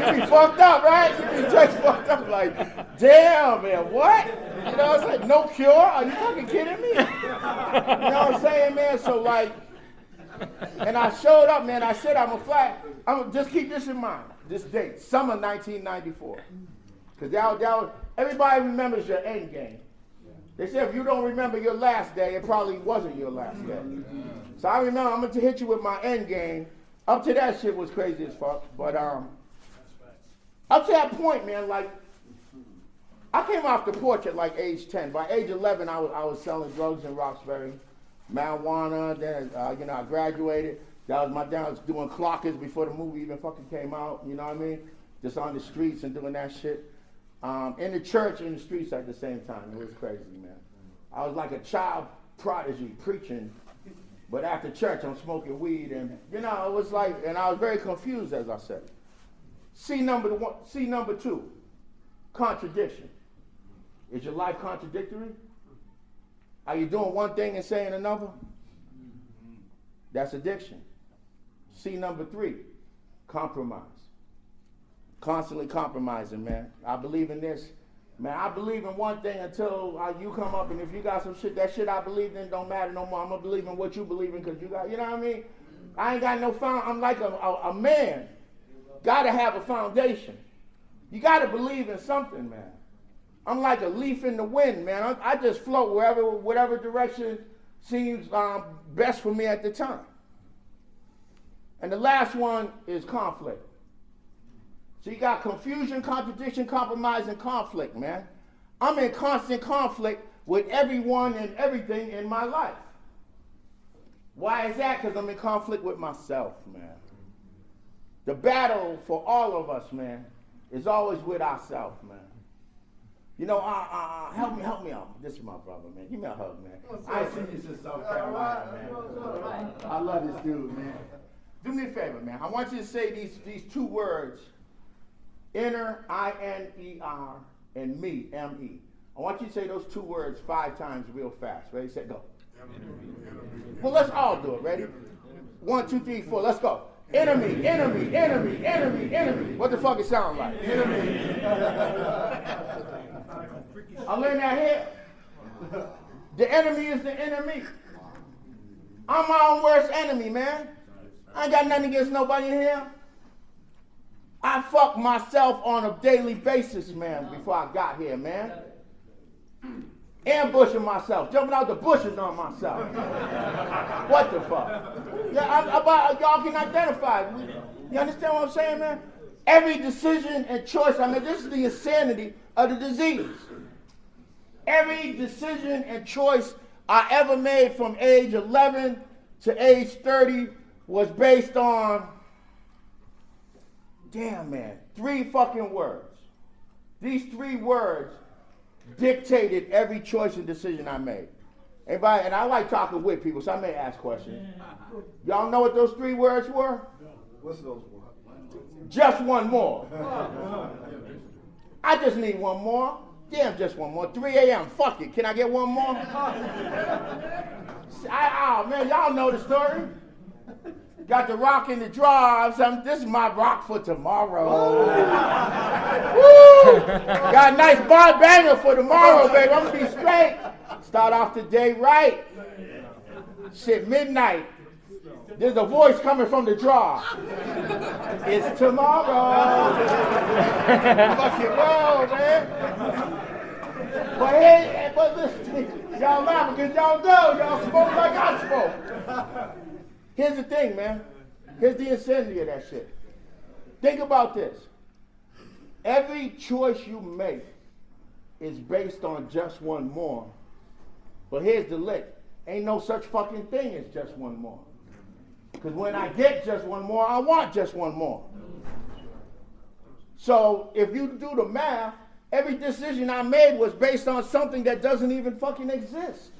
You be fucked up, right? You be just fucked up like, "Damn, man, what?" You know what I'm saying? No cure? Are you fucking kidding me? You know what I'm saying, man? So like, and I showed up, man. I said just keep this in mind, this date, summer 1994. Because everybody remembers your end game. They said if you don't remember your last day, it probably wasn't your last day. So I remember, I'm going to hit you with my end game. Up to that shit was crazy as fuck. But up to that point, man, like, I came off the porch at like age 10. By age 11, I was selling drugs in Roxbury, marijuana. Then, I graduated. I was doing clockers before the movie even fucking came out. You know what I mean? Just on the streets and doing that shit. In the church, in the streets at the same time. It was crazy, man. I was like a child prodigy preaching, but after church, I'm smoking weed, and it was like, and I was very confused, as I said. C number two, contradiction. Is your life contradictory? Are you doing one thing and saying another? That's addiction. C number three, compromise. Constantly compromising, man. I believe in this. Man, I believe in one thing until you come up, and if you got some shit, that shit I believe in don't matter no more. I'm going to believe in what you believe in because you got, you know what I mean? I ain't got no foundation. I'm like a man. Got to have a foundation. You got to believe in something, man. I'm like a leaf in the wind, man. I just float whatever direction seems best for me at the time. And the last one is conflict. So you got confusion, contradiction, compromise, and conflict, man. I'm in constant conflict with everyone and everything in my life. Why is that? Because I'm in conflict with myself, man. The battle for all of us, man, is always with ourselves, man. You know, help me out. This is my brother, man. Give me a hug, man. I ain't seen you since South Carolina, man. I love this dude, man. Do me a favor, man. I want you to say these two words. Inner, I-N-E-R, and me, M-E. I want you to say those two words 5 times real fast. Ready, set, go. Well, let's all do it. Ready? 1, 2, 3, 4. Let's go. Enemy, enemy, enemy, enemy, enemy. What the fuck it sound like? Enemy. I learned that here. The enemy is the enemy. I'm my own worst enemy, man. I ain't got nothing against nobody in here. I fuck myself on a daily basis, man, before I got here, man. Ambushing myself, jumping out the bushes on myself. What the fuck? Yeah, y'all can identify. You understand what I'm saying, man? Every decision and choice I made, this is the insanity of the disease. Every decision and choice I ever made from age 11 to age 30 was based on, damn, man, 3 fucking words. These 3 words dictated every choice and decision I made. Anybody, and I like talking with people, so I may ask questions. Y'all know what those 3 words were? What's those words? Just one more. I just need one more. Damn, just one more. 3 a.m. Fuck it. Can I get one more? Man, y'all know the story. Got the rock in the drive. This is my rock for tomorrow. Woo! Got a nice bar banger for tomorrow, baby. I'm gonna be straight. Start off the day right. Shit, midnight. There's a voice coming from the drawer. It's tomorrow. Fucking roll, man. But hey, but listen, y'all laugh because y'all know y'all smoke like I smoke. Here's the thing, man. Here's the insanity of that shit. Think about this. Every choice you make is based on just one more. But here's the lick. Ain't no such fucking thing as just one more. Because when I get just one more, I want just one more. So if you do the math, every decision I made was based on something that doesn't even fucking exist.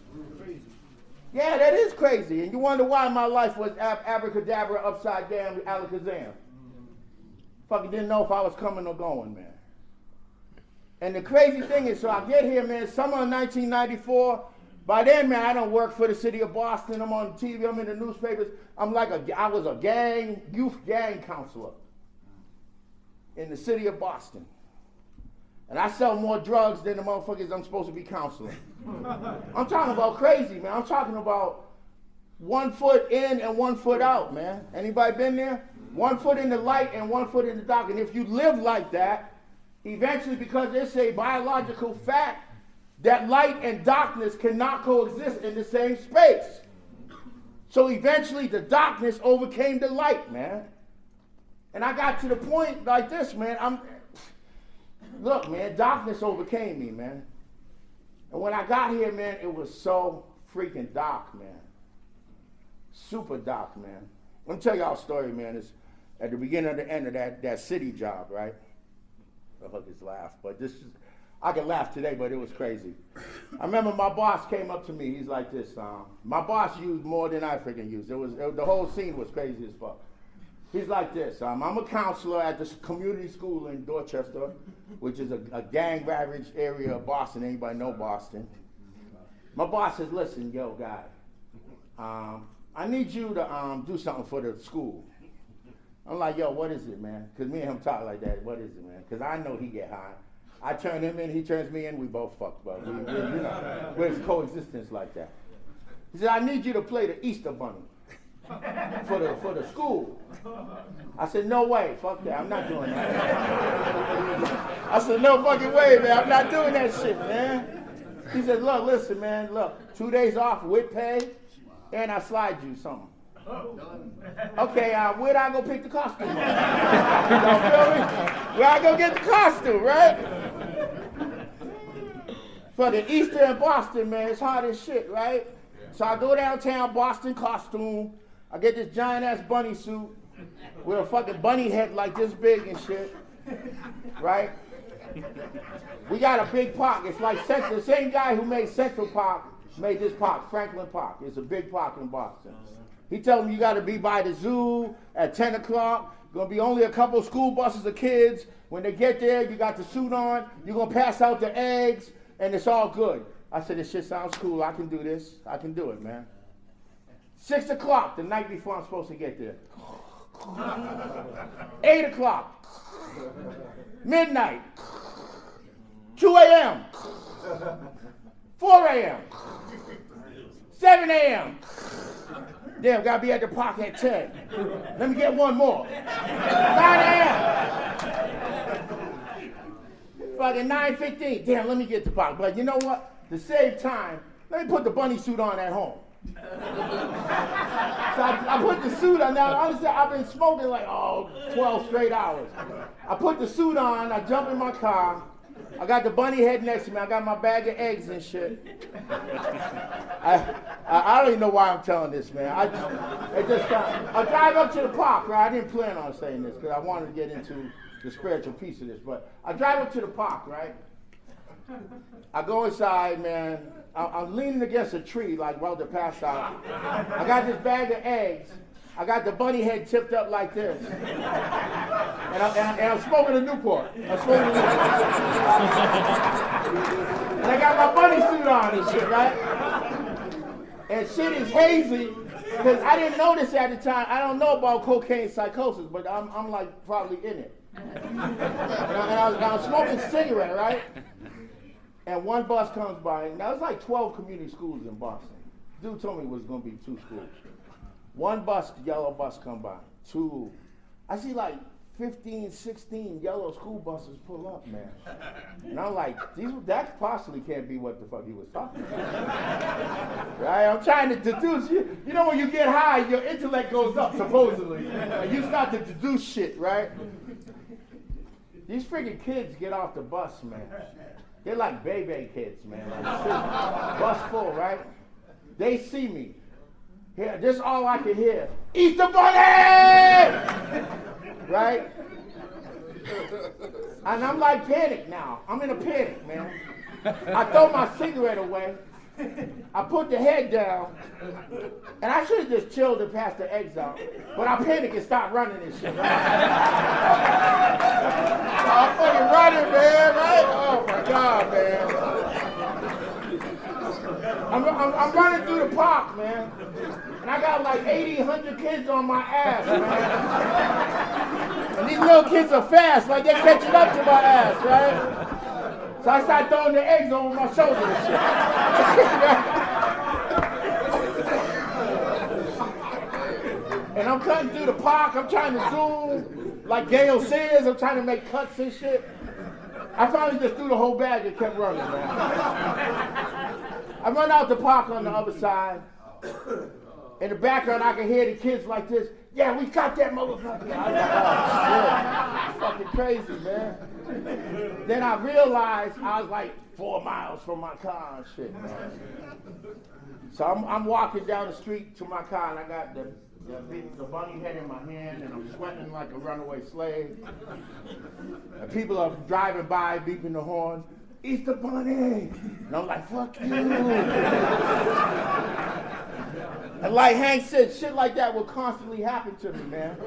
Yeah, that is crazy. And you wonder why my life was abracadabra, upside down, alakazam. Fucking didn't know if I was coming or going, man. And the crazy thing is, so I get here, man, summer of 1994. By then, man, I don't work for the city of Boston. I'm on TV. I'm in the newspapers. I was a youth gang counselor in the city of Boston. And I sell more drugs than the motherfuckers I'm supposed to be counseling. I'm talking about crazy, man. I'm talking about 1 foot in and 1 foot out, man. Anybody been there? 1 foot in the light and 1 foot in the dark. And if you live like that, eventually, because it's a biological fact, that light and darkness cannot coexist in the same space. So eventually the darkness overcame the light, man. And I got to the point like this, man. Look, man, darkness overcame me, man. And when I got here, man, it was so freaking dark, man. Super dark, man. Let me tell y'all a story, man. It's at the beginning of the end of that city job, right? The hookers laugh, but I can laugh today, but it was crazy. I remember my boss came up to me. He's like this. My boss used more than I freaking used. The whole scene was crazy as fuck. He's like this. I'm a counselor at this community school in Dorchester, which is a gang-ravaged area of Boston. Anybody know Boston? My boss says, listen, yo, guy, I need you to do something for the school. I'm like, yo, what is it, man? Because me and him talk like that. What is it, man? Because I know he get high. I turn him in, he turns me in, we both fucked, but we're coexistence like that. He said, I need you to play the Easter Bunny for the school. I said, no way, fuck that, I'm not doing that. I said, no fucking way, man, I'm not doing that shit, man. He said, look, listen, man, look, 2 days off with pay, and I slide you something. Okay, where'd I go pick the costume up? Y'all feel me? Where I go get the costume, right? For the Easter in Boston, man, it's hard as shit, right? So I go downtown, Boston costume. I get this giant ass bunny suit with a fucking bunny head like this big and shit, right? We got a big park. It's like the same guy who made Central Park made this park, Franklin Park. It's a big park in Boston. He told me you got to be by the zoo at 10 o'clock. Going to be only a couple school buses of kids. When they get there, you got the suit on. You're going to pass out the eggs, and it's all good. I said, this shit sounds cool. I can do this. I can do it, man. 6 o'clock, the night before I'm supposed to get there. 8 o'clock. Midnight. 2 a.m. 4 a.m. 7 a.m. Damn, gotta be at the park at 10. Let me get one more. 9 a.m. Fucking 9:15. Damn, let me get to the park. But you know what? To save time, let me put the bunny suit on at home. So I put the suit on. Now, honestly, I've been smoking like, 12 straight hours. I put the suit on, I jump in my car. I got the bunny head next to me. I got my bag of eggs and shit. I don't even know why I'm telling this, man. I drive up to the park, right? I didn't plan on saying this because I wanted to get into the spiritual piece of this, but I drive up to the park, right? I go inside, man. I'm leaning against a tree like well to pass out. I got this bag of eggs. I got the bunny head tipped up like this. And I'm smoking a Newport. And I got my bunny suit on and shit, right? And shit is hazy. Because I didn't know this at the time. I don't know about cocaine psychosis, but I'm like probably in it. And I was smoking a cigarette, right? And one bus comes by. Now, it's like 12 community schools in Boston. Dude told me it was going to be 2 schools. One bus, yellow bus come by. 2. I see like 15, 16 yellow school buses pull up, man. And I'm like, that possibly can't be what the fuck he was talking about. Right? I'm trying to deduce. You know when you get high, your intellect goes up, supposedly. And you start to deduce shit, right? These freaking kids get off the bus, man. They're like baby kids, man. Like, bus full, right? They see me. Here, this is all I can hear. Easter Bunny! Right? And I'm like panicked now. I'm in a panic, man. I throw my cigarette away. I put the head down. And I should have just chilled and passed the eggs out. But I panic and start running and shit. Right? I'm fucking running, man, right? Oh my God, man. I'm running through the park, man. And I got like 80, 100 kids on my ass, man. And these little kids are fast, like they're catching up to my ass, right? So I start throwing the eggs over my shoulder and shit. And I'm cutting through the park, I'm trying to zoom, like Gail says, I'm trying to make cuts and shit. I finally just threw the whole bag and kept running, man. I run out the park on the other side. In the background, I can hear the kids like this. Yeah, we got that motherfucker. I was like, oh, shit. Fucking crazy, man. Then I realized I was like 4 miles from my car and shit, man. So I'm walking down the street to my car, and I got the bunny head in my hand, and I'm sweating like a runaway slave. And people are driving by, beeping the horn. Easter Bunny! And I'm like, fuck you! And like Hank said, shit like that would constantly happen to me, man.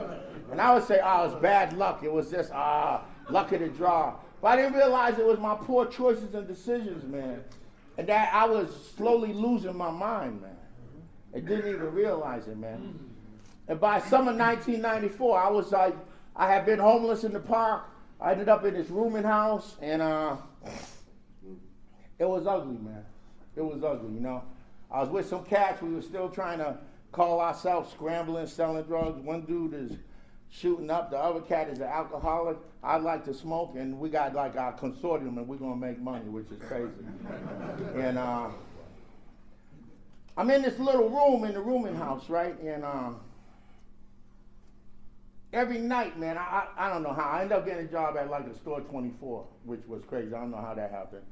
And I would say, oh, it's bad luck. It was just, luck of the draw. But I didn't realize it was my poor choices and decisions, man. And that I was slowly losing my mind, man. I didn't even realize it, man. And by summer 1994, I was like, I had been homeless in the park. I ended up in this rooming house, and it was ugly, man. It was ugly, you know. I was with some cats. We were still trying to call ourselves scrambling, selling drugs. One dude is shooting up. The other cat is an alcoholic. I like to smoke, and we got like our consortium, and we're going to make money, which is crazy. And I'm in this little room in the rooming house, right? And every night, man, I don't know how. I ended up getting a job at like a store 24, which was crazy. I don't know how that happened.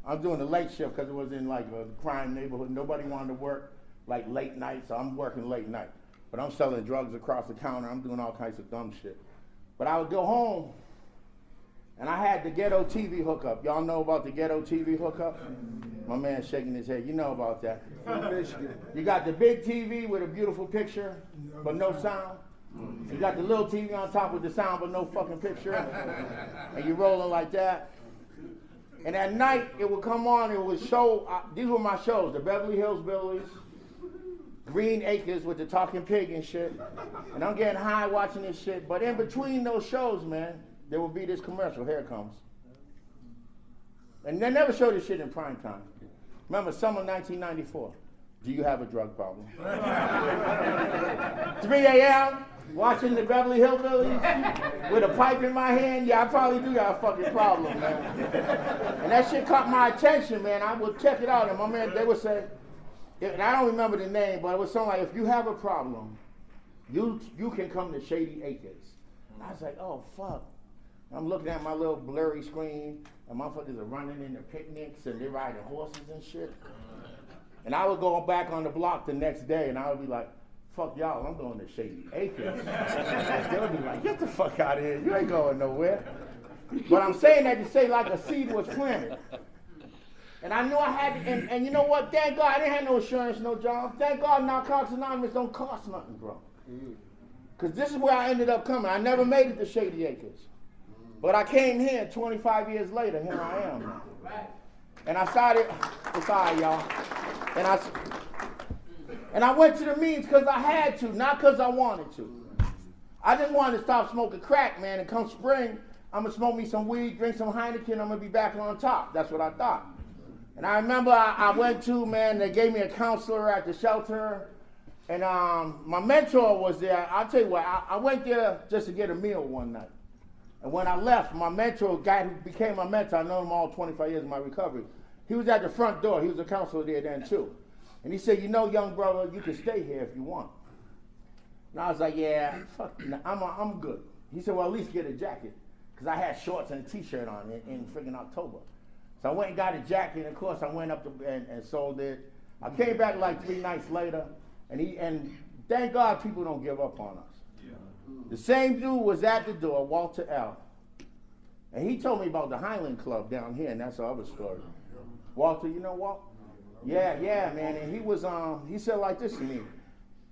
I'm doing the late shift because it was in like a crime neighborhood. Nobody wanted to work like late night, so I'm working late night. But I'm selling drugs across the counter. I'm doing all kinds of dumb shit. But I would go home, and I had the ghetto TV hookup. Y'all know about the ghetto TV hookup? My man's shaking his head. You know about that. You got the big TV with a beautiful picture, but no sound. You got the little TV on top with the sound, but no fucking picture. And you're rolling like that. And at night, it would come on, it would show, these were my shows, the Beverly Hills Billies, Green Acres with the talking pig and shit. And I'm getting high watching this shit. But in between those shows, man, there would be this commercial, here it comes. And they never showed this shit in prime time. Remember, summer 1994, do you have a drug problem? 3 a.m., watching the Beverly Hillbillies with a pipe in my hand, yeah, I probably do got a fucking problem, man. And that shit caught my attention, man. I would check it out, and my man, they would say, and I don't remember the name, but it was something like, if you have a problem, you can come to Shady Acres. And I was like, oh, fuck. I'm looking at my little blurry screen, and motherfuckers are running into picnics, and they're riding horses and shit. And I would go back on the block the next day, and I would be like, fuck y'all, I'm going to Shady Acres. They'll be like, get the fuck out of here. You ain't going nowhere. But I'm saying that to say like a seed was planted. And I knew I had, and you know what? Thank God I didn't have no insurance, no job. Thank God Narcotics Anonymous don't cost nothing, bro. Because this is where I ended up coming. I never made it to Shady Acres. But I came here 25 years later. Here I am now. And I went to the meetings because I had to, not because I wanted to. I just wanted to stop smoking crack, man, and come spring, I'm going to smoke me some weed, drink some Heineken, I'm going to be back on top. That's what I thought. And I remember I went to, man, they gave me a counselor at the shelter, and my mentor was there. I'll tell you what, I went there just to get a meal one night. And when I left, my mentor, guy who became my mentor, I know him all 25 years of my recovery, he was at the front door. He was a counselor there then too. And he said, you know, young brother, you can stay here if you want. And I was like, yeah, fuck, I'm good. He said, well, at least get a jacket. Because I had shorts and a t-shirt on in friggin' October. So I went and got a jacket, and of course I went up and sold it. I came back like 3 nights later, and thank God people don't give up on us. Yeah. The same dude was at the door, Walter L. And he told me about the Highland Club down here, and that's the other story. Walter, you know Walt? Yeah, man. And he was, he said like this to me.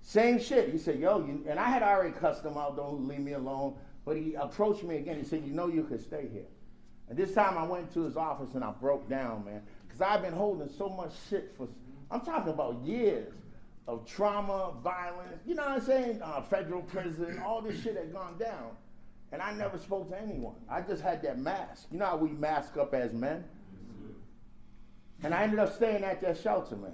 Same shit. He said, yo, and I had already cussed him out, don't leave me alone. But he approached me again. He said, you know you could stay here. And this time I went to his office and I broke down, man. Because I've been holding so much shit for, I'm talking about years of trauma, violence, you know what I'm saying? Federal prison, all this shit had gone down. And I never spoke to anyone. I just had that mask. You know how we mask up as men? And I ended up staying at that shelter, man.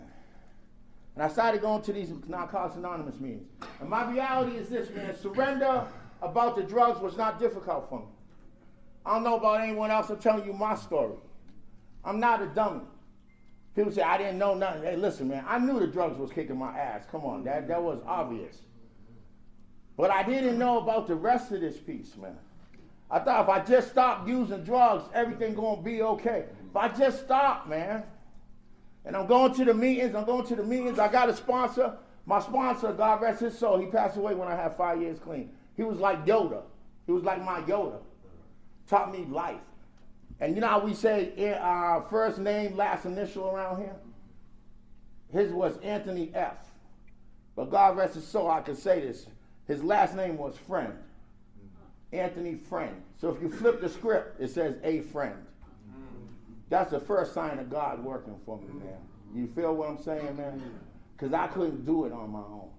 And I started going to these Narcotics Anonymous meetings. And my reality is this, man. Surrender about the drugs was not difficult for me. I don't know about anyone else. I'm telling you my story. I'm not a dummy. People say, I didn't know nothing. Hey, listen, man. I knew the drugs was kicking my ass. Come on. That was obvious. But I didn't know about the rest of this piece, man. I thought if I just stopped using drugs, everything going to be okay. If I just stopped, man. And I'm going to the meetings. I got a sponsor. My sponsor, God rest his soul, he passed away when I had 5 years clean. He was like Yoda. He was like my Yoda. Taught me life. And you know how we say first name, last initial around here? His was Anthony F. But God rest his soul, I can say this. His last name was Friend. Anthony Friend. So if you flip the script, it says a friend. That's the first sign of God working for me, man. You feel what I'm saying, man? Because I couldn't do it on my own.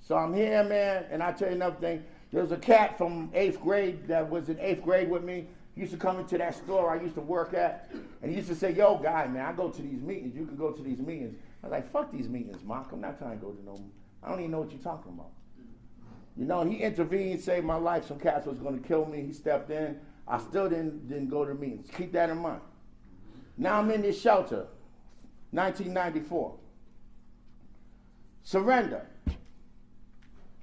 So I'm here, man, and I tell you another thing. There was a cat from 8th grade that was in 8th grade with me. He used to come into that store I used to work at, and he used to say, yo, guy, man, I go to these meetings. You can go to these meetings. I was like, fuck these meetings, Mark. I'm not trying to go to no, I don't even know what you're talking about. You know, and he intervened, saved my life. Some cats was going to kill me. He stepped in. I still didn't go to meetings. Keep that in mind. Now I'm in this shelter, 1994. Surrender.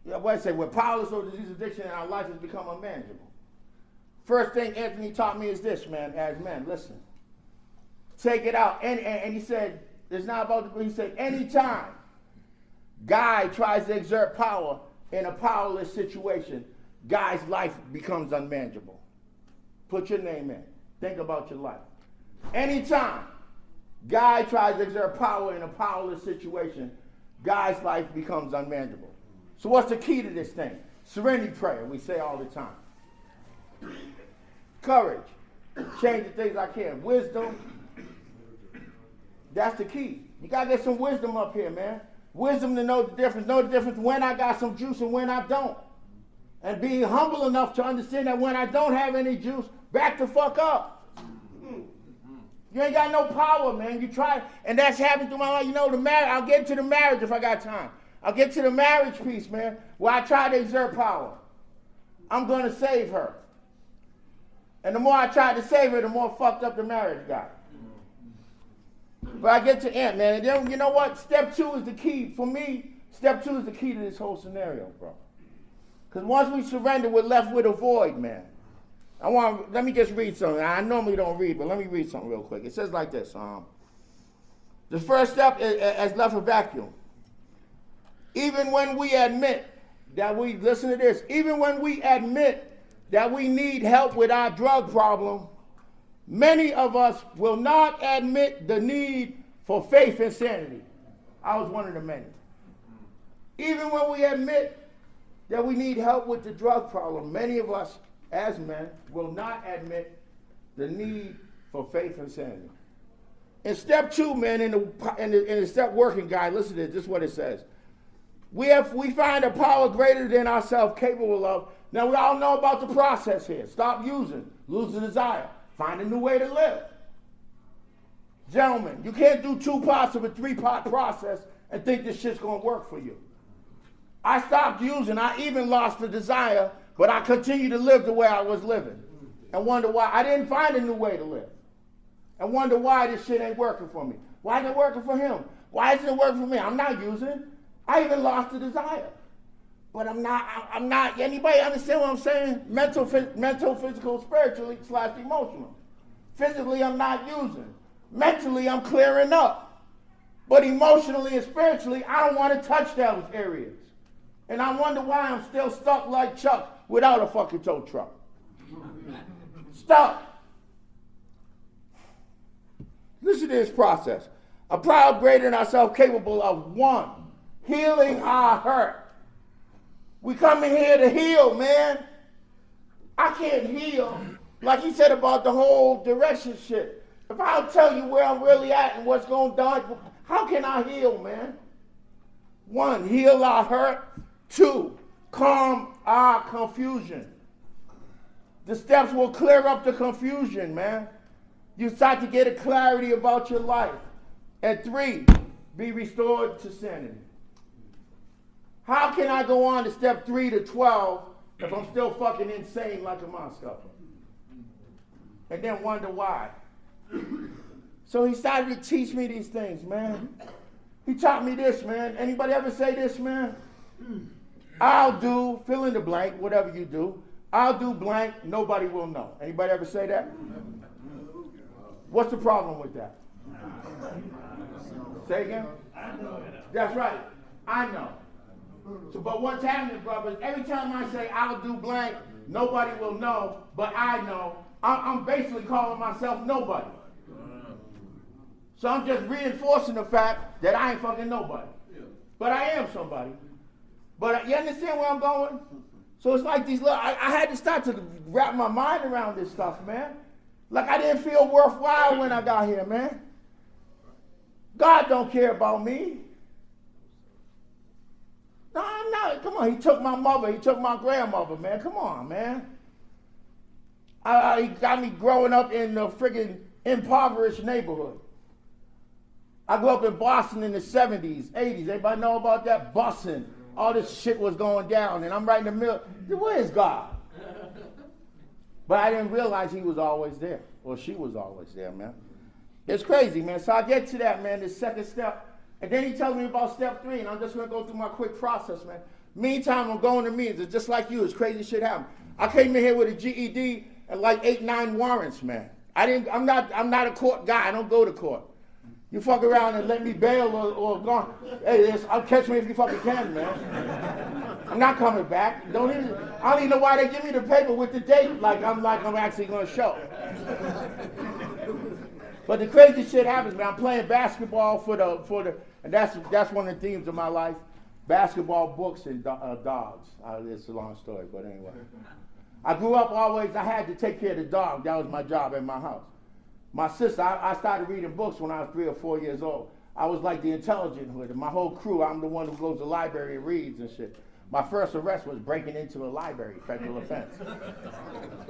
Yeah, what I say, we're powerless over disease addiction and our life has become unmanageable. First thing Anthony taught me is this, man, as men, listen. Take it out. And he said, it's not about the, he said, anytime guy tries to exert power in a powerless situation, guy's life becomes unmanageable. Put your name in. Think about your life. Anytime guy tries to exert power in a powerless situation, guy's life becomes unmanageable. So what's the key to this thing? Serenity prayer, we say all the time. Courage. Change the things I can. Wisdom. That's the key. You got to get some wisdom up here, man. Wisdom to know the difference. Know the difference when I got some juice and when I don't. And being humble enough to understand that when I don't have any juice, back the fuck up. You ain't got no power, man. You try, and that's happened through my life. You know, the marriage, I'll get to the marriage if I got time. I'll get to the marriage piece, man, where I try to exert power. I'm going to save her. And the more I tried to save her, the more fucked up the marriage got. But I get to end, man. And then, you know what? Step 2 is the key. For me, step 2 is the key to this whole scenario, bro. Because once we surrender, we're left with a void, man. Let me just read something. I normally don't read, but let me read something real quick. It says like this. The first step is left a vacuum. Even when we admit that listen to this, even when we admit that we need help with our drug problem, many of us will not admit the need for faith and sanity. I was one of the many. Even when we admit that we need help with the drug problem, many of us as men will not admit the need for faith and sanity. In step 2, man, in the step working guide, listen to this. This is what it says. We find a power greater than ourselves capable of. Now, we all know about the process here. Stop using, lose the desire, find a new way to live. Gentlemen, you can't do 2 parts of a 3-part process and think this shit's gonna work for you. I stopped using, I even lost the desire, but I continue to live the way I was living. And wonder why I didn't find a new way to live. And wonder why this shit ain't working for me. Why is it working for him? Why isn't it working for me? I'm not using. I even lost the desire. But I'm not, anybody understand what I'm saying? Mental, physical, spiritually, / emotional. Physically, I'm not using. Mentally, I'm clearing up. But emotionally and spiritually, I don't want to touch those areas. And I wonder why I'm still stuck like Chuck without a fucking tow truck. Stuck. Listen to this process. A power greater than ourselves capable of 1, healing our hurt. We come in here to heal, man. I can't heal. Like he said about the whole direction shit. If I don't tell you where I'm really at and what's going on, how can I heal, man? 1, heal our hurt. 2, calm our confusion. The steps will clear up the confusion, man. You start to get a clarity about your life. And 3, be restored to sanity. How can I go on to step 3 to 12 if I'm still fucking insane like a monster? And then wonder why. So he started to teach me these things, man. He taught me this, man. Anybody ever say this, man? I'll do, fill in the blank, whatever you do. I'll do blank, nobody will know. Anybody ever say that? What's the problem with that? Say again? That's right. I know. So, but what's happening, brothers, every time I say I'll do blank, nobody will know, but I know, I'm basically calling myself nobody. So I'm just reinforcing the fact that I ain't fucking nobody. But I am somebody. But you understand where I'm going? So it's like these little, I had to start to wrap my mind around this stuff, man. Like I didn't feel worthwhile when I got here, man. God don't care about me. No, I'm not. Come on, he took my mother, he took my grandmother, man. Come on, man. He got me growing up in a friggin' impoverished neighborhood. I grew up in Boston in the 70s, 80s. Everybody know about that? Busing. All this shit was going down, and I'm right in the middle. Where is God? But I didn't realize he was always there, or she was always there, man. It's crazy, man. So I get to that, man, the second step. And then he tells me about step 3, and I'm just going to go through my quick process, man. Meantime, I'm going to meetings. It's just like you. It's crazy shit happened. I came in here with a GED and like 8, 9 warrants, man. I'm not a court guy. I don't go to court. You fuck around and let me bail or gone. Hey, I'll catch me if you fucking can, man. I'm not coming back. I don't even know why they give me the paper with the date like I'm actually going to show. But the crazy shit happens, man. I'm playing basketball for the and that's one of the themes of my life. Basketball, books, and dogs. It's a long story, but anyway. I grew up always, I had to take care of the dog. That was my job in my house. My sister, I started reading books when I was 3 or 4 years old. I was like the intelligent hood. My whole crew, I'm the one who goes to the library and reads and shit. My first arrest was breaking into a library, federal offense.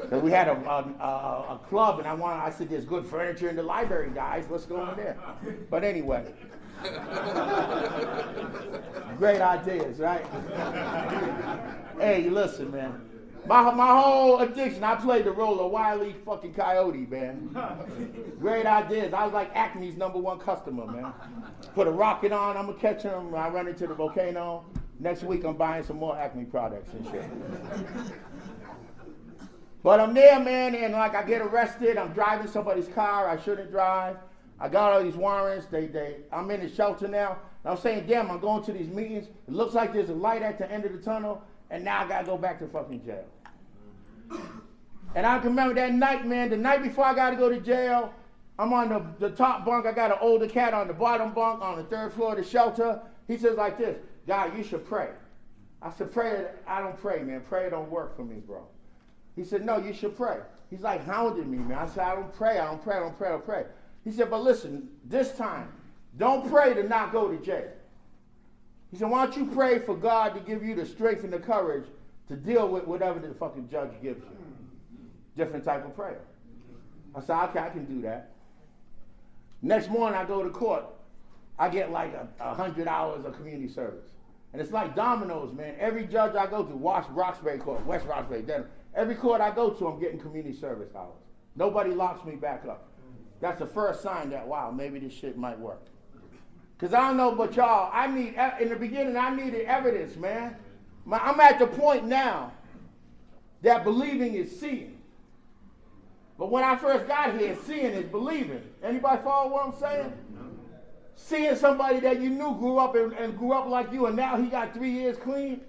So we had a club, and I said, there's good furniture in the library, guys. Let's go in there. But anyway. Great ideas, right? Hey, listen, man. My whole addiction, I played the role of Wile E. fucking Coyote, man. Great ideas. I was like Acme's #1 customer, man. Put a rocket on, I'm going to catch him. I run into the volcano. Next week, I'm buying some more Acme products and shit. But I'm there, man, and like I get arrested. I'm driving somebody's car I shouldn't drive. I got all these warrants. I'm in the shelter now. And I'm saying, damn, I'm going to these meetings. It looks like there's a light at the end of the tunnel. And now I got to go back to fucking jail. And I can remember that night, man, the night before I got to go to jail, I'm on the top bunk. I got an older cat on the bottom bunk on the 3rd floor of the shelter. He says like this, "God, you should pray." I said, "Pray? I don't pray, man. Prayer don't work for me, bro." He said, "No, you should pray." He's like hounding me, man. I said, "I don't pray. He said, but listen, this time, don't pray to not go to jail. He said, why don't you pray for God to give you the strength and the courage to deal with whatever the fucking judge gives you. Different type of prayer. I said, okay, I can do that. Next morning I go to court. I get like $100 of community service. And it's like dominoes, man. Every judge I go to, Roxbury Court, West Roxbury, Denver, every court I go to, I'm getting community service hours. Nobody locks me back up. That's the first sign that, wow, maybe this shit might work. Because I don't know about y'all, in the beginning, I needed evidence, man. I'm at the point now that believing is seeing. But when I first got here, seeing is believing. Anybody follow what I'm saying? Seeing somebody that you knew grew up and grew up like you, and now he got 3 years clean,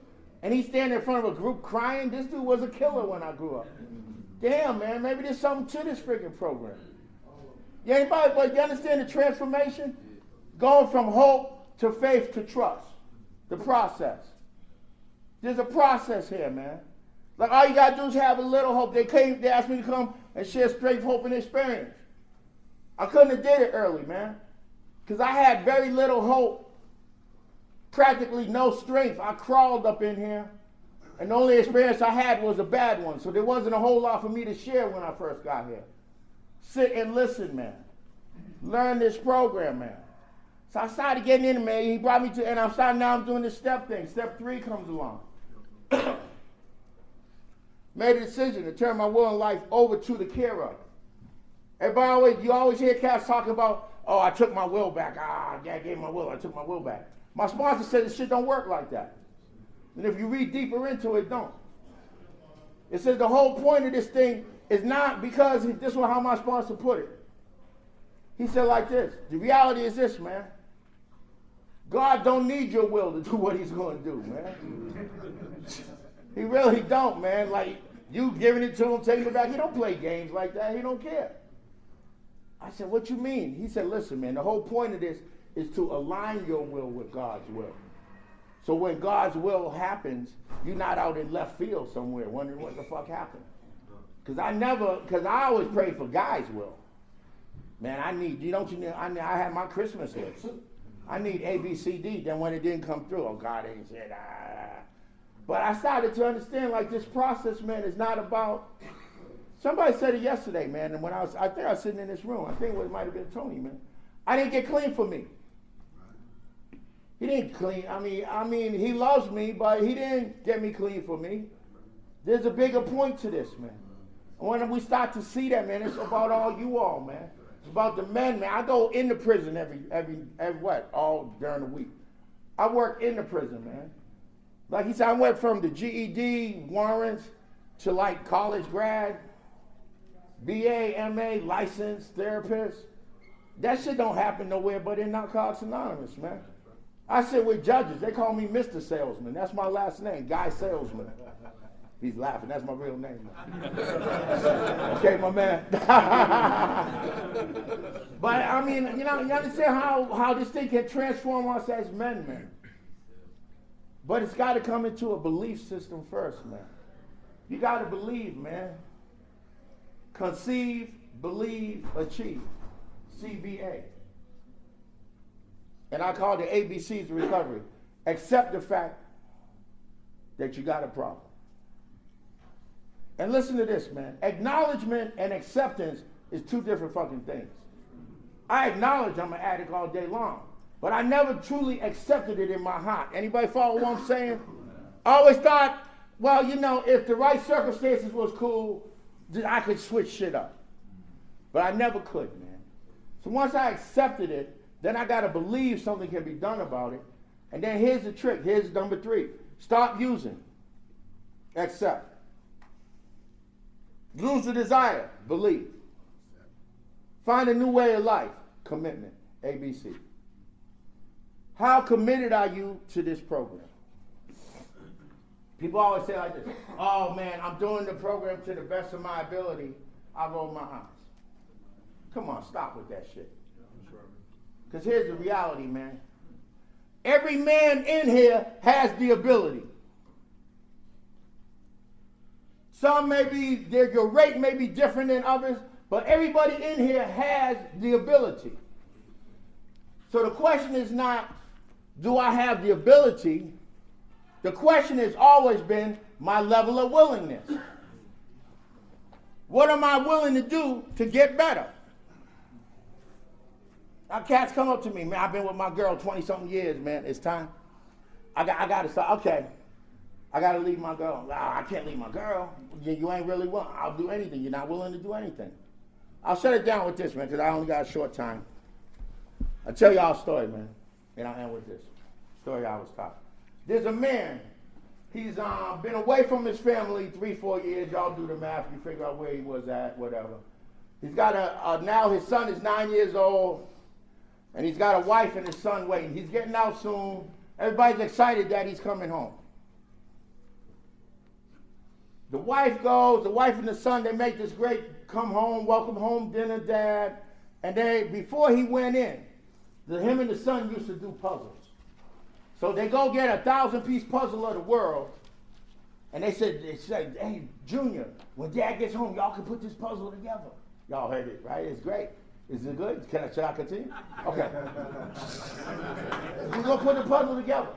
and he's standing in front of a group crying. This dude was a killer when I grew up. Damn, man, maybe there's something to this freaking program. You understand the transformation? Going from hope to faith to trust. The process. There's a process here, man. Like all you gotta do is have a little hope. They asked me to come and share straight hope and experience. I couldn't have did it early, man. Because I had very little hope. Practically no strength. I crawled up in here. And the only experience I had was a bad one. So there wasn't a whole lot for me to share when I first got here. Sit and listen, man. Learn this program, man. So I started getting in, man. He brought me to, and I'm doing this step thing. Step 3 comes along. Made a decision to turn my will and life over to the care of. You always hear cats talking about, oh, I took my will back. I gave my will. I took my will back. My sponsor said this shit don't work like that. And if you read deeper into it, don't. It says the whole point of this thing is not because, this is how my sponsor put it. He said like this, the reality is this, man. God don't need your will to do what he's going to do, man. He really don't, man. Like, you giving it to him, taking it back. He don't play games like that. He don't care. I said, what you mean? He said, listen, man, the whole point of this is to align your will with God's will. So when God's will happens, you're not out in left field somewhere wondering what the fuck happened. Because I always prayed for God's will. Man, I had my Christmas list. I need A, B, C, D. Then when it didn't come through, oh, God ain't said, But I started to understand, like, this process, man, is not about, somebody said it yesterday, man, and I think I was sitting in this room. I think it might have been Tony, man. I didn't get clean for me. He didn't clean. I mean, he loves me, but he didn't get me clean for me. There's a bigger point to this, man. And when we start to see that, man, it's about all you all, man. It's about the men, man. I go into prison all during the week. I work in the prison, man. Like he said, I went from the GED, warrants, to like college grad, BA, MA, licensed therapist. That shit don't happen nowhere but in Narcotics Anonymous, man. I sit with judges. They call me Mr. Salesman. That's my last name, Guy Salesman. He's laughing. That's my real name. Okay, my man. But I mean, you understand how this thing can transform us as men, man. But it's got to come into a belief system first, man. You got to believe, man. Conceive, believe, achieve. CBA. And I call the ABCs of recovery. Accept the fact that you got a problem. And listen to this, man. Acknowledgement and acceptance is 2 different fucking things. I acknowledge I'm an addict all day long, but I never truly accepted it in my heart. Anybody follow what I'm saying? I always thought, well, if the right circumstances was cool, then I could switch shit up. But I never could, man. So once I accepted it, then I got to believe something can be done about it. And then here's the trick. Here's number 3. Stop using. Accept. Lose the desire. Believe. Find a new way of life. Commitment. ABC. How committed are you to this program? People always say like this, oh man, I'm doing the program to the best of my ability. I roll my eyes. Come on, stop with that shit. Because here's the reality, man. Every man in here has the ability. Some your rate may be different than others, But everybody in here has the ability. So the question is not, do I have the ability? The question has always been my level of willingness. What am I willing to do to get better? Now cats come up to me, man, I've been with my girl 20-something years, man. It's time. I got to start. Okay. I got to leave my girl. Nah, I can't leave my girl. You ain't really willing. I'll do anything. You're not willing to do anything. I'll shut it down with this, man, because I only got a short time. I'll tell y'all a story, man, and I'll end with this. Story I was taught. There's a man. He's been away from his family 3-4 years. Y'all do the math. You figure out where he was at, whatever. He's got now his son is 9 years old, and he's got a wife and his son waiting. He's getting out soon. Everybody's excited that he's coming home. The wife goes, the wife and the son, they make this great come home, welcome home dinner, dad. And before he went in, him and the son used to do puzzles. So they go get a 1,000-piece puzzle of the world. And they said, hey, Junior, when dad gets home, y'all can put this puzzle together. Y'all heard it, right? It's great. Is it good? Should I continue? Okay. We're going to put the puzzle together.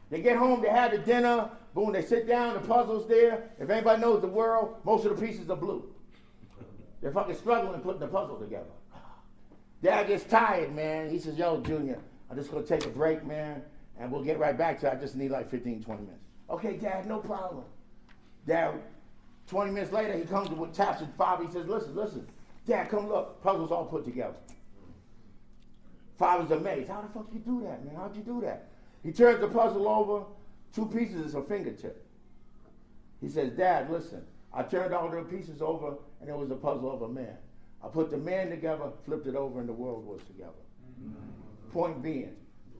They get home, they have the dinner, boom, they sit down, the puzzle's there. If anybody knows the world, most of the pieces are blue. They're fucking struggling putting the puzzle together. Dad gets tired, man. He says, yo, Junior, I'm just going to take a break, man, and we'll get right back to it. I just need like 15, 20 minutes. Okay, Dad, no problem. Dad, 20 minutes later, he comes with taps his father. He says, listen. Dad, come look. Puzzle's all put together. Father's amazed. How the fuck you do that, man? How'd you do that? He turns the puzzle over. 2 pieces is a fingertip. He says, Dad, listen. I turned all the pieces over, and it was a puzzle of a man. I put the man together, flipped it over, and the world was together. Point being,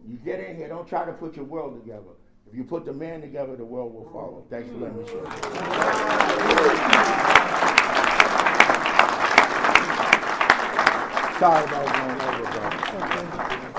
you get in here, don't try to put your world together. If you put the man together, the world will follow. Thanks for letting me share. Sorry about going over, bro.